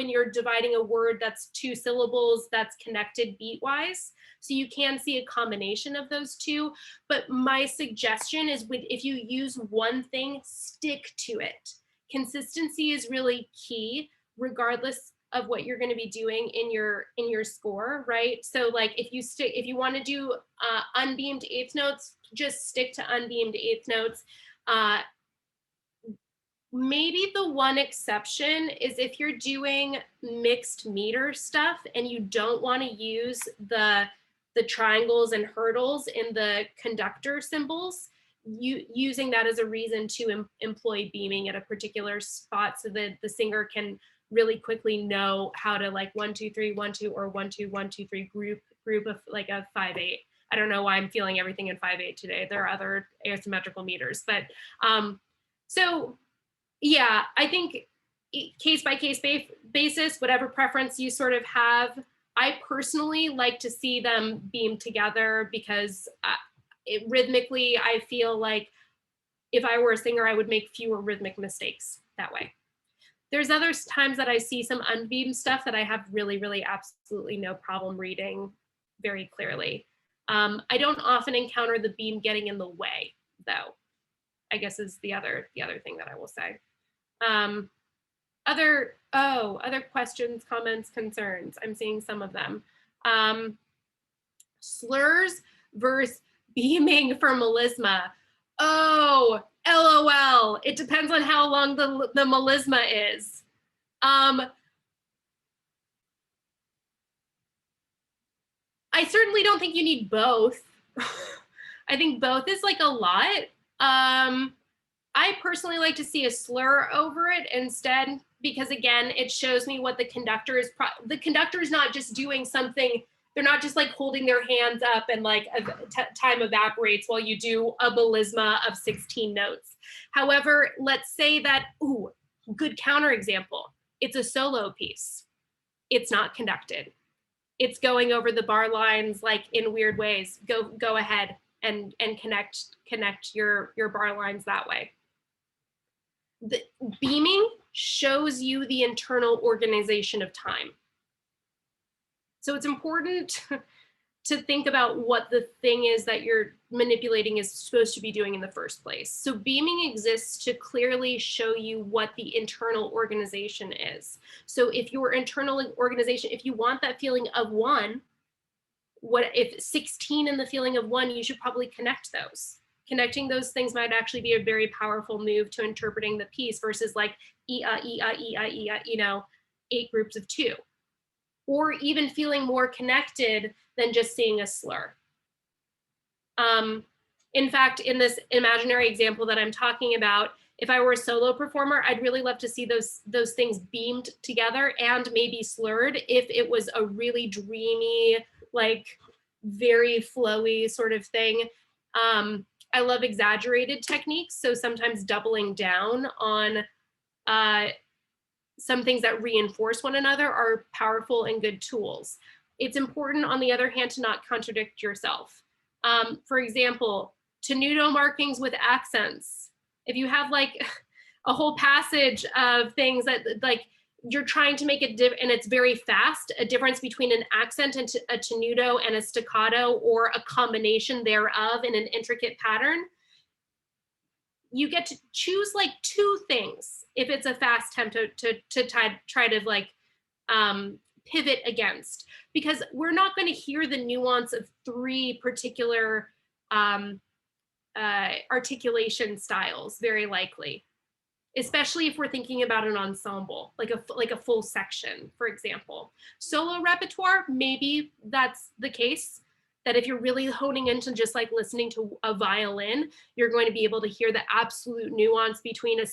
you're dividing a word that's 2 syllables that's connected beat-wise. So you can see a combination of those two. But my suggestion is if you use one thing, stick to it. Consistency is really key, regardless of what you're going to be doing in your score, right? So like if you want to do unbeamed eighth notes, just stick to unbeamed eighth notes. Maybe the one exception is if you're doing mixed meter stuff and you don't want to use the triangles and hurdles in the conductor symbols, using that as a reason to employ beaming at a particular spot so that the singer can really quickly know how to like 1 2 3 1 2 or 1 2 1 2 3 group of like a 5/8. I don't know why I'm feeling everything in 5/8 today. There are other asymmetrical meters, but so yeah, I think case by case basis, whatever preference you sort of have, I personally like to see them beamed together because rhythmically, I feel like if I were a singer, I would make fewer rhythmic mistakes that way. There's other times that I see some unbeamed stuff that I have really, really absolutely no problem reading very clearly. I don't often encounter the beam getting in the way, though, I guess is the other thing that I will say. Other questions, comments, concerns. I'm seeing some of them. Slurs versus beaming for melisma. Oh, LOL. It depends on how long the melisma is. I certainly don't think you need both. I think both is like a lot. I personally like to see a slur over it instead, because again, it shows me what the conductor is. The conductor is not just doing something. They're not just like holding their hands up and like time evaporates while you do a melisma of 16 notes. However, let's say that, ooh, good counterexample. It's a solo piece. It's not conducted. It's going over the bar lines like in weird ways. Go ahead. and connect your bar lines that way. The beaming shows you the internal organization of time. So it's important to think about what the thing is that you're manipulating is supposed to be doing in the first place. So beaming exists to clearly show you what the internal organization is. So if your internal organization, if you want that feeling of one, what if 16 in the feeling of one, you should probably connect those. Connecting those things might actually be a very powerful move to interpreting the piece versus like you know, 8 groups of 2. Or even feeling more connected than just seeing a slur. In fact, in this imaginary example that I'm talking about, if I were a solo performer, I'd really love to see those things beamed together and maybe slurred if it was a really dreamy, like very flowy sort of thing. I love exaggerated techniques, so sometimes doubling down on some things that reinforce one another are powerful and good tools. It's important, on the other hand, to not contradict yourself. For example, tenuto markings with accents. If you have like a whole passage of things that like you're trying to make it and it's very fast, a difference between an accent and a tenuto and a staccato, or a combination thereof in an intricate pattern, you get to choose like 2 things if it's a fast tempo to try to like pivot against, because we're not going to hear the nuance of 3 particular articulation styles very likely, especially if we're thinking about an ensemble, like a full section, for example. Solo repertoire, maybe that's the case, that if you're really honing into just like listening to a violin, you're going to be able to hear the absolute nuance between a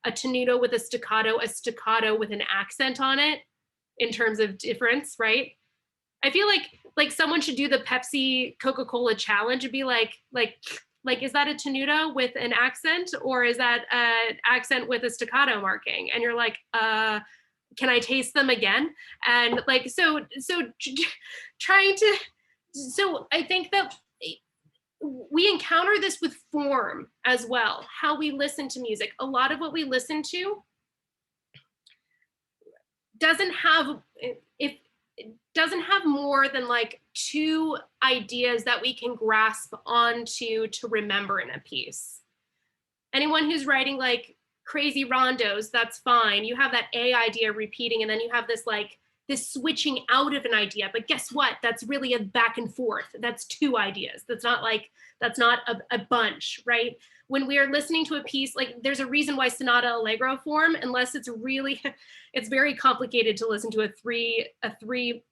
tenuto with a staccato with an accent on it in terms of difference, right? I feel like someone should do the Pepsi Coca-Cola challenge and be like, is that a tenuto with an accent, or is that an accent with a staccato marking? And you're like, can I taste them again? And like, so trying to, so I think that we encounter this with form as well, how we listen to music. A lot of what we listen to doesn't have more than like 2 ideas that we can grasp onto to remember in a piece. Anyone who's writing like crazy rondos, that's fine. You have that A idea repeating, and then you have this switching out of an idea. But guess what? That's really a back and forth. That's 2 ideas. That's not a bunch, right? When we are listening to a piece, like there's a reason why sonata allegro form, unless it's very complicated to listen to a three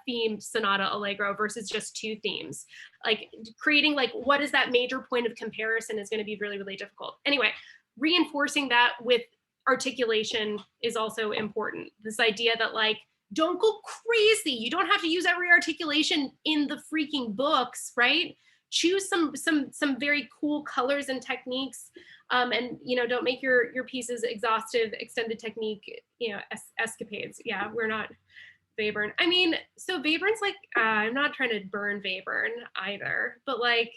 themed sonata allegro versus just 2 themes. Like creating like, what is that major point of comparison is going to be really, really difficult. Anyway, reinforcing that with articulation is also important. This idea that like, don't go crazy. You don't have to use every articulation in the freaking books, right? Choose some very cool colors and techniques, and don't make your pieces exhaustive extended technique escapades. Yeah, we're not Webern. I mean, so Webern's like, I'm not trying to burn Webern either, but like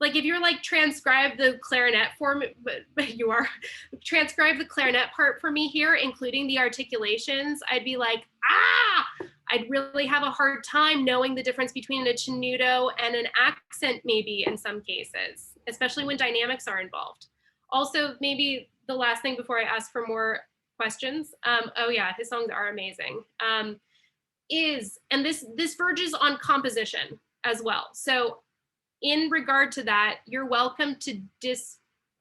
if you're like transcribe the clarinet form, but you are transcribe the clarinet part for me here, including the articulations, I'd be like, I'd really have a hard time knowing the difference between a tenuto and an accent maybe in some cases, especially when dynamics are involved. Also, maybe the last thing before I ask for more questions, oh yeah, his songs are amazing, and this verges on composition as well. So in regard to that, you're welcome to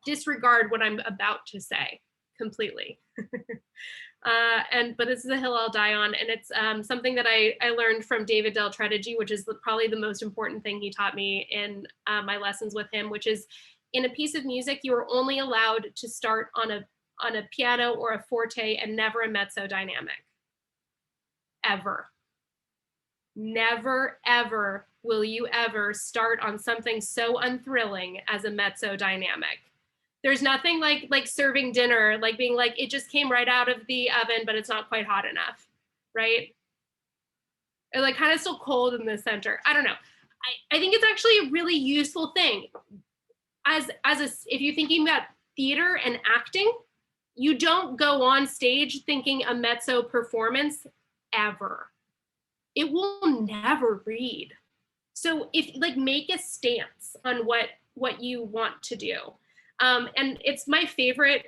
disregard what I'm about to say completely. But this is a hill I'll die on, and it's something that I learned from David Del Tredici, which is probably the most important thing he taught me in my lessons with him, which is in a piece of music, you are only allowed to start on a piano or a forte and never a mezzo dynamic. Ever. Never, ever will you ever start on something so unthrilling as a mezzo dynamic. There's nothing like serving dinner, like being like, it just came right out of the oven, but it's not quite hot enough, right? Or like kind of still cold in the center. I don't know. I think it's actually a really useful thing. If you're thinking about theater and acting, you don't go on stage thinking a mezzo performance ever. It will never read. So if like make a stance on what you want to do. And it's my favorite.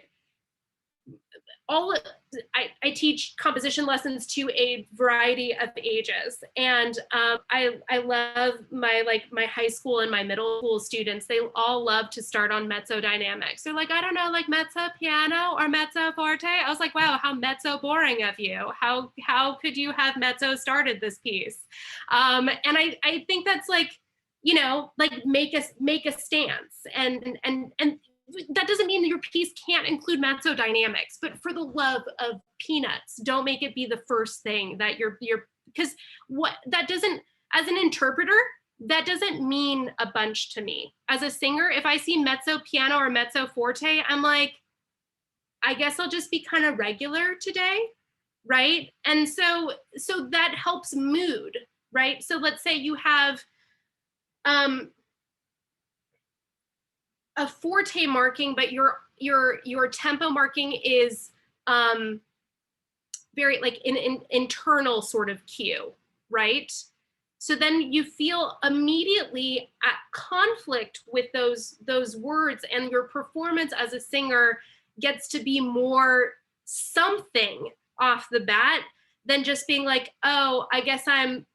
I teach composition lessons to a variety of ages, and I love my high school and my middle school students. They all love to start on mezzo dynamics. They're like, I don't know, like mezzo piano or mezzo forte. I was like, wow, how mezzo boring of you. How could you have mezzo started this piece? And I think that's like, you know, like make a stance, and that doesn't mean that your piece can't include mezzo dynamics, but for the love of peanuts, don't make it be the first thing that you're because what that doesn't, as an interpreter, that doesn't mean a bunch to me. As a singer, if I see mezzo piano or mezzo forte, I'm like, I guess I'll just be kind of regular today, right? And so that helps mood, right? So let's say you have a forte marking, but your tempo marking is very like an internal sort of cue, right? So then you feel immediately at conflict with those words, and your performance as a singer gets to be more something off the bat than just being like, oh, I guess I'm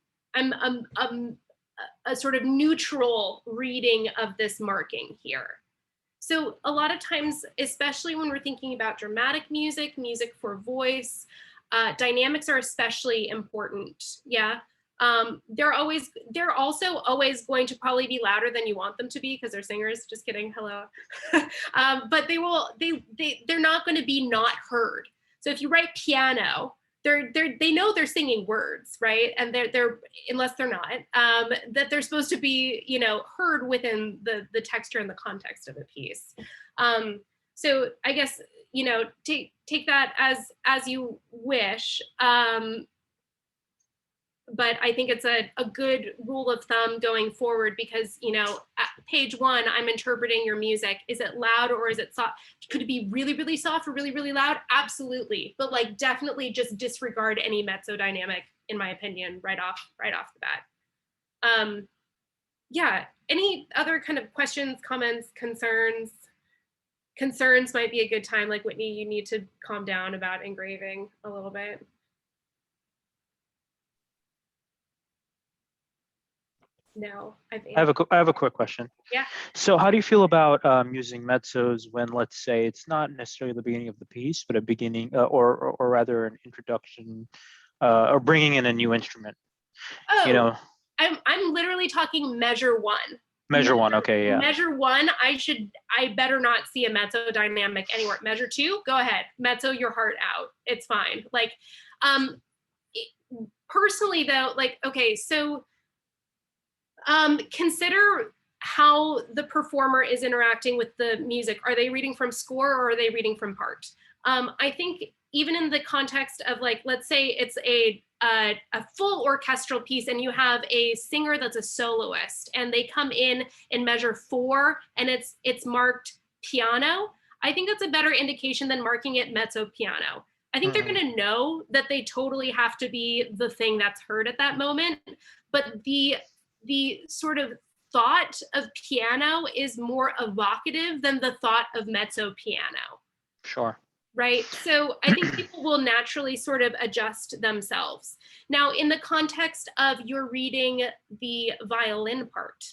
a sort of neutral reading of this marking here. So a lot of times, especially when we're thinking about dramatic music, music for voice, dynamics are especially important. Yeah. They're also always going to probably be louder than you want them to be because they're singers. Just kidding. Hello. But they're not going to be not heard. So if you write piano, they know they're singing words, right? And they're unless they're not, that they're supposed to be, you know, heard within the texture and the context of a piece. So I guess, you know, take that as you wish. But I think it's a good rule of thumb going forward because, you know, at page one, I'm interpreting your music. Is it loud or is it soft? Could it be really, really soft or really, really loud? Absolutely. But like definitely just disregard any mezzo dynamic, in my opinion, right off the bat. Yeah, any other kind of questions, comments, concerns? Concerns might be a good time. Like Whitney, you need to calm down about engraving a little bit. No, I have a quick question. Yeah. So how do you feel about using mezzos when, let's say, it's not necessarily the beginning of the piece, but a beginning or rather an introduction or bringing in a new instrument? Oh, you know, I'm literally talking measure one. Measure one, okay, yeah. Measure one, I better not see a mezzo dynamic anywhere. Measure two, go ahead, mezzo your heart out. It's fine. Like, personally though, like, okay, so consider how the performer is interacting with the music. Are they reading from score or are they reading from part? I think even in the context of like, let's say it's a full orchestral piece and you have a singer that's a soloist and they come in measure 4 and it's marked piano. I think that's a better indication than marking it mezzo piano. I think they're going to know that they totally have to be the thing that's heard at that moment, but the sort of thought of piano is more evocative than the thought of mezzo piano. Sure. Right? So I think people will naturally sort of adjust themselves. Now, in the context of you're reading the violin part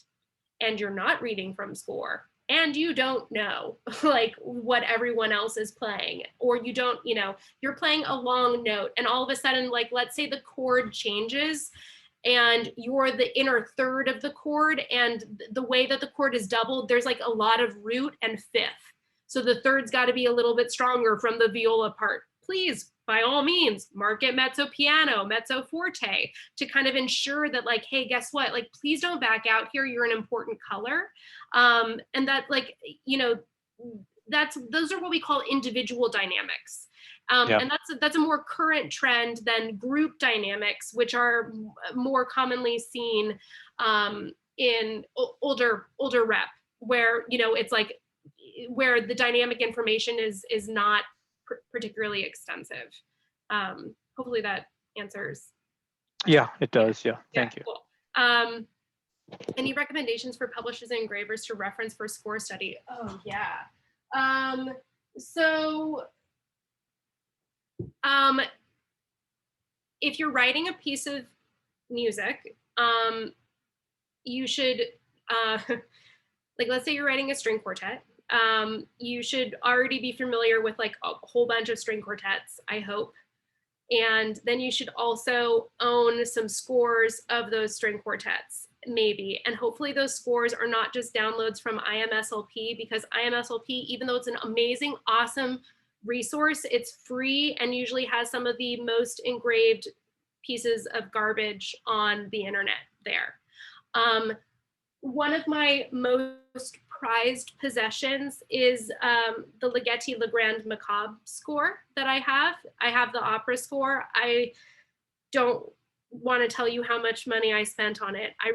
and you're not reading from score and you don't know like what everyone else is playing, or you don't, you know, you're playing a long note and all of a sudden, like, let's say the chord changes and you're the inner third of the chord and the way that the chord is doubled, there's like a lot of root and fifth. So the third's got to be a little bit stronger from the viola part. Please, by all means, mark it mezzo piano, mezzo forte to kind of ensure that like, hey, guess what? Like, please don't back out here. You're an important color. And that like, you know, those are what we call individual dynamics. And that's a more current trend than group dynamics, which are more commonly seen in older rep, where, you know, it's like where the dynamic information is not particularly extensive. Hopefully that answers. Yeah, it does. Yeah, thank you. Cool. Any recommendations for publishers and engravers to reference for score study? Oh yeah. If you're writing a piece of music, you should, like, let's say you're writing a string quartet. You should already be familiar with like a whole bunch of string quartets, I hope. And then you should also own some scores of those string quartets, maybe. And hopefully those scores are not just downloads from IMSLP, because IMSLP, even though it's an amazing, awesome resource, it's free and usually has some of the most engraved pieces of garbage on the internet there. One of my most prized possessions is the Ligeti Legrand Macabre score that I have. I have the opera score. I don't want to tell you how much money I spent on it. I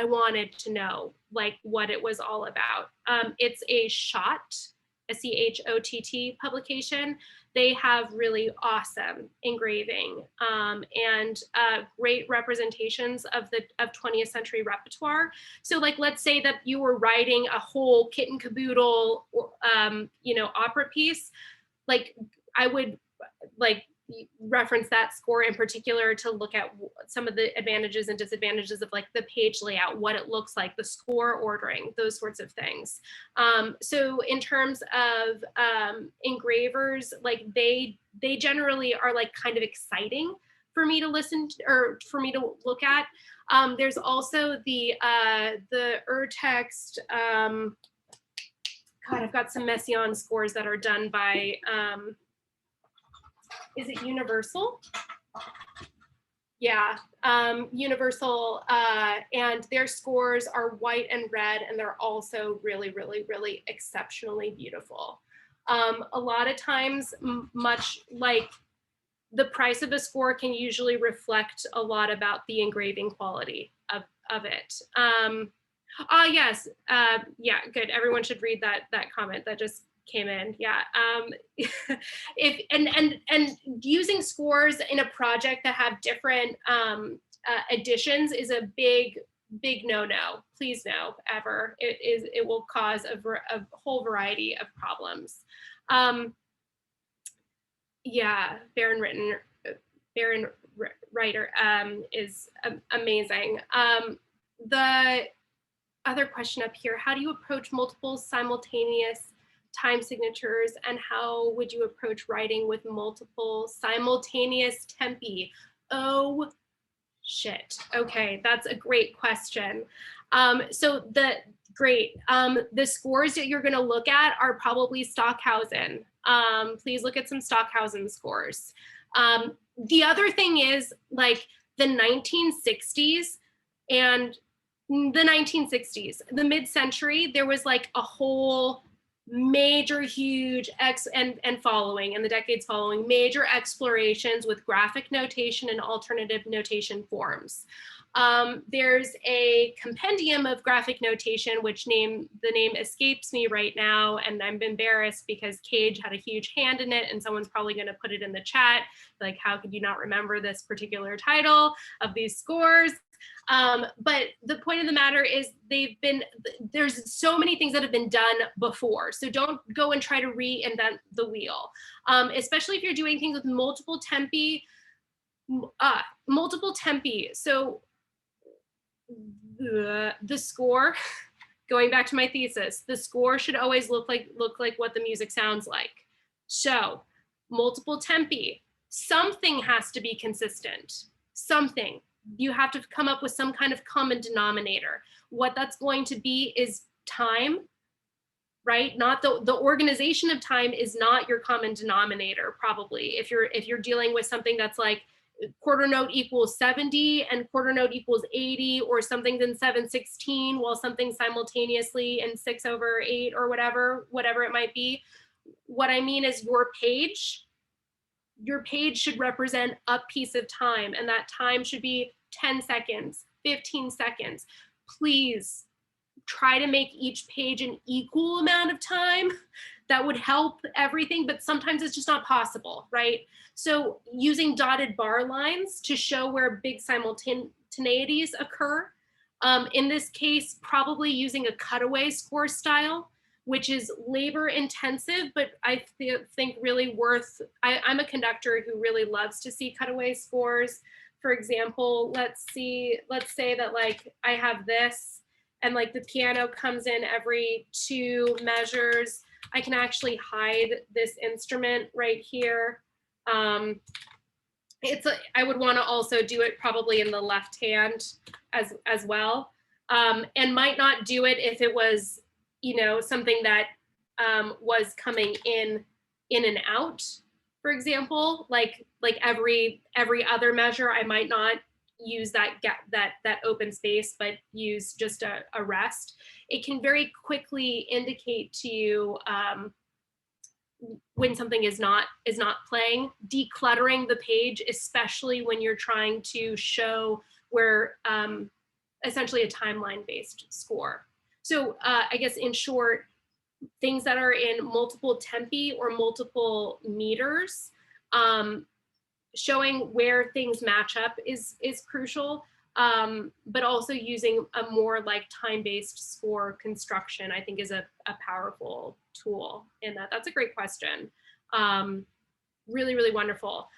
wanted to know like what it was all about. It's a Schott, a CHOTT publication. They have really awesome engraving and great representations of 20th century repertoire. So like, let's say that you were writing a whole kit and caboodle, you know, opera piece, like I would like reference that score in particular to look at some of the advantages and disadvantages of like the page layout, what it looks like, the score ordering, those sorts of things. So in terms of engravers, like they generally are like kind of exciting for me to listen to, or for me to look at. There's also the Urtext, God, I've got some Messiaen scores that are done by, is it Universal? Yeah, Universal, and their scores are white and red, and they're also really, really, really exceptionally beautiful. A lot of times, much like the price of a score can usually reflect a lot about the engraving quality of it. Yes, yeah, good. Everyone should read that comment that just came in. Yeah. If and using scores in a project that have different additions is a big no-no. Please no, ever. It will cause a whole variety of problems. Yeah, Baron Writer is amazing. The other question up here, how do you approach multiple simultaneous time signatures, and how would you approach writing with multiple simultaneous tempi? Oh, shit. Okay, that's a great question. So the scores that you're gonna look at are probably Stockhausen. Please look at some Stockhausen scores. The other thing is like the 1960s and the mid-century, there was like a whole major, huge and following in the decades following, major explorations with graphic notation and alternative notation forms. There's a compendium of graphic notation, which the name escapes me right now, and I'm embarrassed because Cage had a huge hand in it, and someone's probably going to put it in the chat. Like, how could you not remember this particular title of these scores? But the point of the matter is there's so many things that have been done before. So don't go and try to reinvent the wheel, especially if you're doing things with multiple tempi. So the score, going back to my thesis, the score should always look like what the music sounds like. So multiple tempi, something has to be consistent, something. You have to come up with some kind of common denominator. What that's going to be is time, right? Not the organization of time is not your common denominator, probably. If you're dealing with something that's like quarter note equals 70 and quarter note equals 80, or something's in 7/16 while something's simultaneously in 6/8 or whatever it might be. What I mean is your page should represent a piece of time, and that time should be 10 seconds, 15 seconds. please try to make each page an equal amount of time. That would help everything, but sometimes it's just not possible, right? So using dotted bar lines to show where big simultaneities occur. In this case, probably using a cutaway score style, which is labor intensive, but I think really worth, I'm a conductor who really loves to see cutaway scores. For example, let's say that like I have this and like the piano comes in every 2 measures. I can actually hide this instrument right here. I would want to also do it probably in the left hand as well, and might not do it if it was, you know, something that was coming in and out. For example, like every other measure, I might not use that open space, but use just a rest. It can very quickly indicate to you when something is not playing. Decluttering the page, especially when you're trying to show where essentially a timeline based score. So I guess in short, things that are in multiple tempi or multiple meters, showing where things match up is crucial, but also using a more like time-based score construction, I think is a powerful tool in that. That's a great question. Really, really wonderful.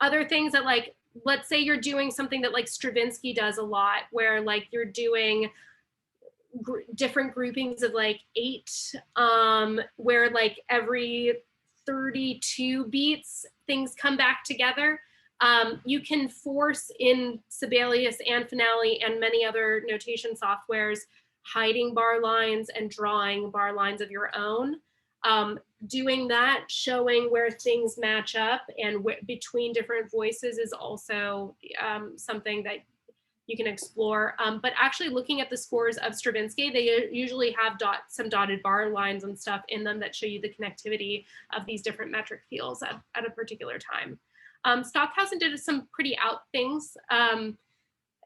Other things that like, let's say you're doing something that like Stravinsky does a lot, where like you're doing different groupings of like 8, where like every 32 beats, things come back together. You can force in Sibelius and Finale and many other notation softwares, hiding bar lines and drawing bar lines of your own. Doing that, showing where things match up and between different voices is also something that you can explore. But actually looking at the scores of Stravinsky, they usually have some dotted bar lines and stuff in them that show you the connectivity of these different metric fields at a particular time. Stockhausen did some pretty out things.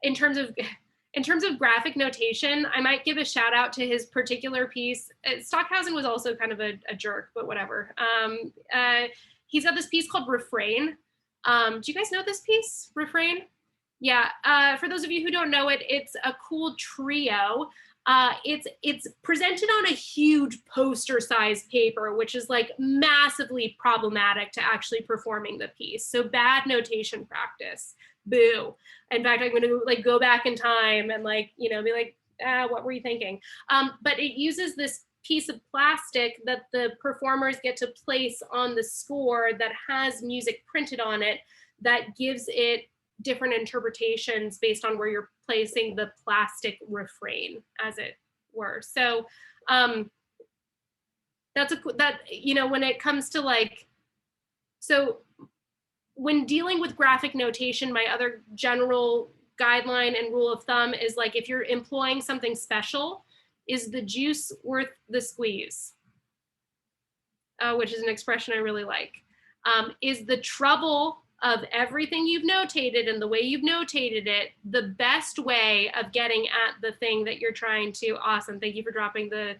In terms of graphic notation, I might give a shout out to his particular piece. Stockhausen was also kind of a jerk, but whatever. He's got this piece called Refrain. Do you guys know this piece, Refrain? Yeah, for those of you who don't know it, it's a cool trio. It's presented on a huge poster-sized paper, which is like massively problematic to actually performing the piece. So bad notation practice, boo. In fact, I'm gonna like go back in time and like, you know, be like, what were you thinking? But it uses this piece of plastic that the performers get to place on the score that has music printed on it that gives it different interpretations based on where you're placing the plastic refrain, as it were. So you know, when it comes to like, so when dealing with graphic notation, my other general guideline and rule of thumb is like, if you're employing something special, is the juice worth the squeeze? Which is an expression I really like. Is the trouble of everything you've notated and the way you've notated it the best way of getting at the thing that you're trying to? Awesome, thank you for dropping the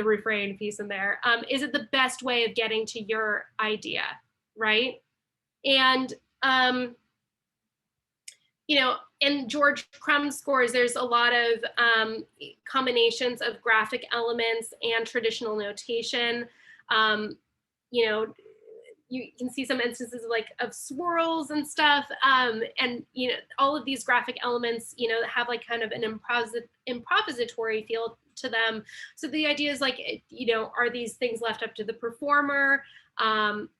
refrain piece in there. Is it the best way of getting to your idea, right? And you know, in George Crumb's scores, there's a lot of combinations of graphic elements and traditional notation. You know, you can see some instances of swirls and stuff, and you know, all of these graphic elements, you know, have like kind of an improvisatory feel to them. So the idea is like, you know, are these things left up to the performer?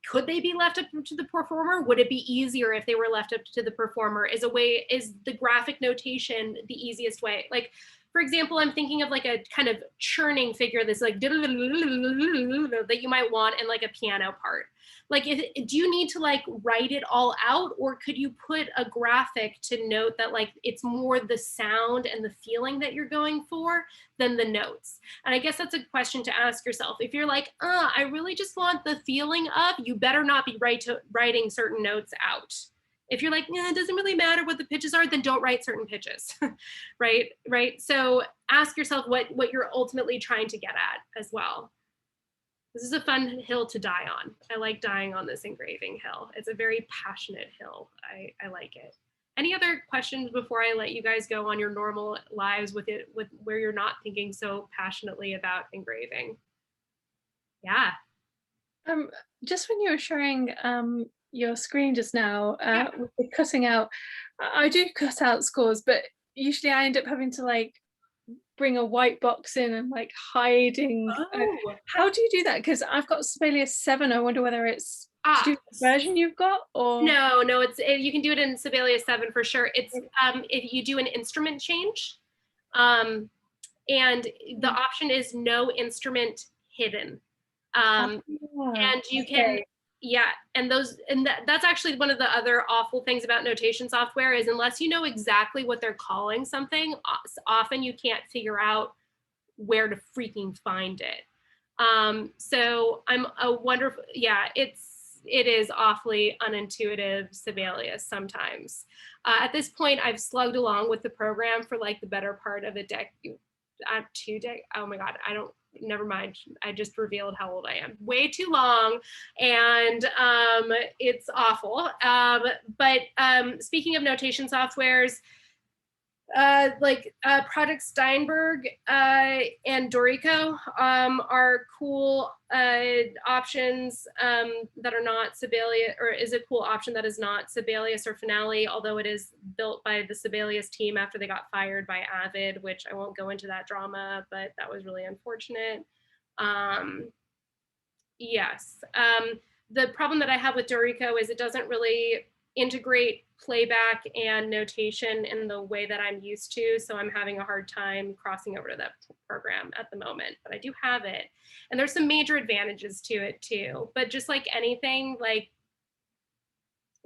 Could they be left up to the performer? Would it be easier if they were left up to the performer? Is the graphic notation the easiest way? Like, for example, I'm thinking of like a kind of churning figure that's like that you might want in like a piano part. Like, do you need to like write it all out, or could you put a graphic to note that like it's more the sound and the feeling that you're going for than the notes? And I guess that's a question to ask yourself. If you're like, I really just want the feeling of, you better not be writing certain notes out. If you're like, yeah, it doesn't really matter what the pitches are, then don't write certain pitches, right? So ask yourself what you're ultimately trying to get at as well. This is a fun hill to die on. I like dying on this engraving hill. It's a very passionate hill. I like it. Any other questions before I let you guys go on your normal lives with where you're not thinking so passionately about engraving? Yeah. Just when you were showing your screen just now with the cutting out, I do cut out scores, but usually I end up having to like bring a white box in and like hiding. How do you do that? Because I've got Sibelius 7. I wonder whether it's to do with the version you've got, or no, you can do it in Sibelius 7 for sure. It's if you do an instrument change, and the option is no instrument hidden. And you can, yeah, and that's actually one of the other awful things about notation software is unless you know exactly what they're calling something, often you can't figure out where to freaking find it. So I'm a wonderful, yeah, it is awfully unintuitive Sibelius sometimes. At this point, I've slugged along with the program for like the better part of a decade, 2 decades. Oh my God, never mind. I just revealed how old I am. Way too long, and it's awful. But speaking of notation softwares, Project Steinberg and Dorico are cool options that are not Sibelius, or is a cool option that is not Sibelius or Finale, although it is built by the Sibelius team after they got fired by Avid, which I won't go into that drama, but that was really unfortunate. Yes. The problem that I have with Dorico is it doesn't really integrate playback and notation in the way that I'm used to. So I'm having a hard time crossing over to that program at the moment, but I do have it. And there's some major advantages to it too, but just like anything, like,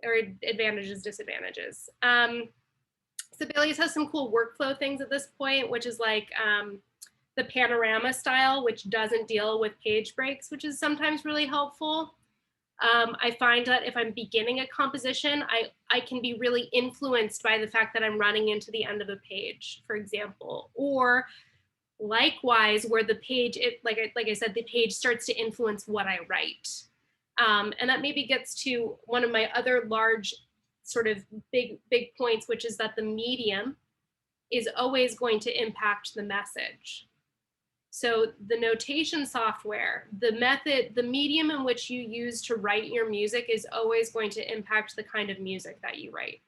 or advantages, disadvantages. Sibelius has some cool workflow things at this point, which is like the panorama style, which doesn't deal with page breaks, which is sometimes really helpful. I find that if I'm beginning a composition, I can be really influenced by the fact that I'm running into the end of a page, for example, or likewise, where the page, like I said, the page starts to influence what I write. And that maybe gets to one of my other large sort of big points, which is that the medium is always going to impact the message. So the notation software, the method, the medium in which you use to write your music is always going to impact the kind of music that you write.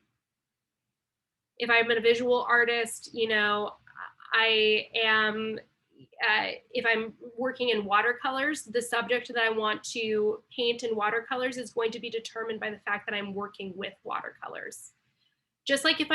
If I'm a visual artist, you know, I am, if I'm working in watercolors, the subject that I want to paint in watercolors is going to be determined by the fact that I'm working with watercolors. Just like if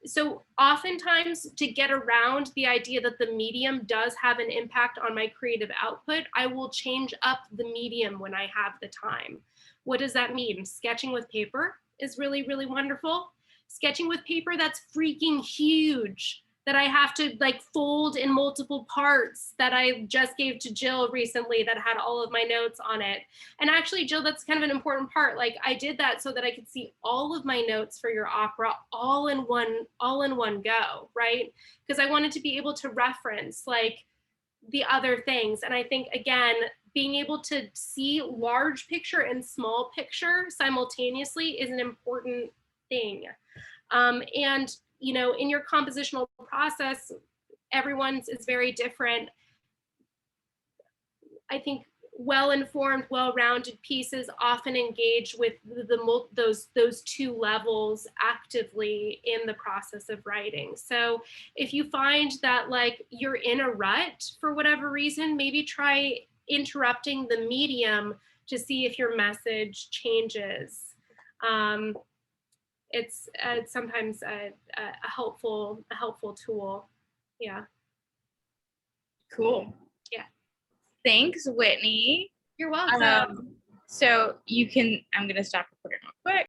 so oftentimes to get around the idea that the medium does have an impact on my creative output, I will change up the medium when I have the time. What does that mean? Sketching with paper is really, really wonderful. Sketching with paper that's freaking huge, that I have to like fold in multiple parts, that I just gave to Jill recently that had all of my notes on it. And actually, Jill, that's kind of an important part. Like I did that so that I could see all of my notes for your opera all in one go, right? Because I wanted to be able to reference like the other things. And I think, again, being able to see large picture and small picture simultaneously is an important thing. And you know, in your compositional process, everyone's is very different. I think well-informed, well-rounded pieces often engage with those two levels actively in the process of writing. So if you find that like you're in a rut for whatever reason, maybe try interrupting the medium to see if your message changes. It's sometimes a helpful tool. Yeah. Cool. Yeah. Thanks, Whitney. You're welcome. So you can, I'm going to stop recording real quick.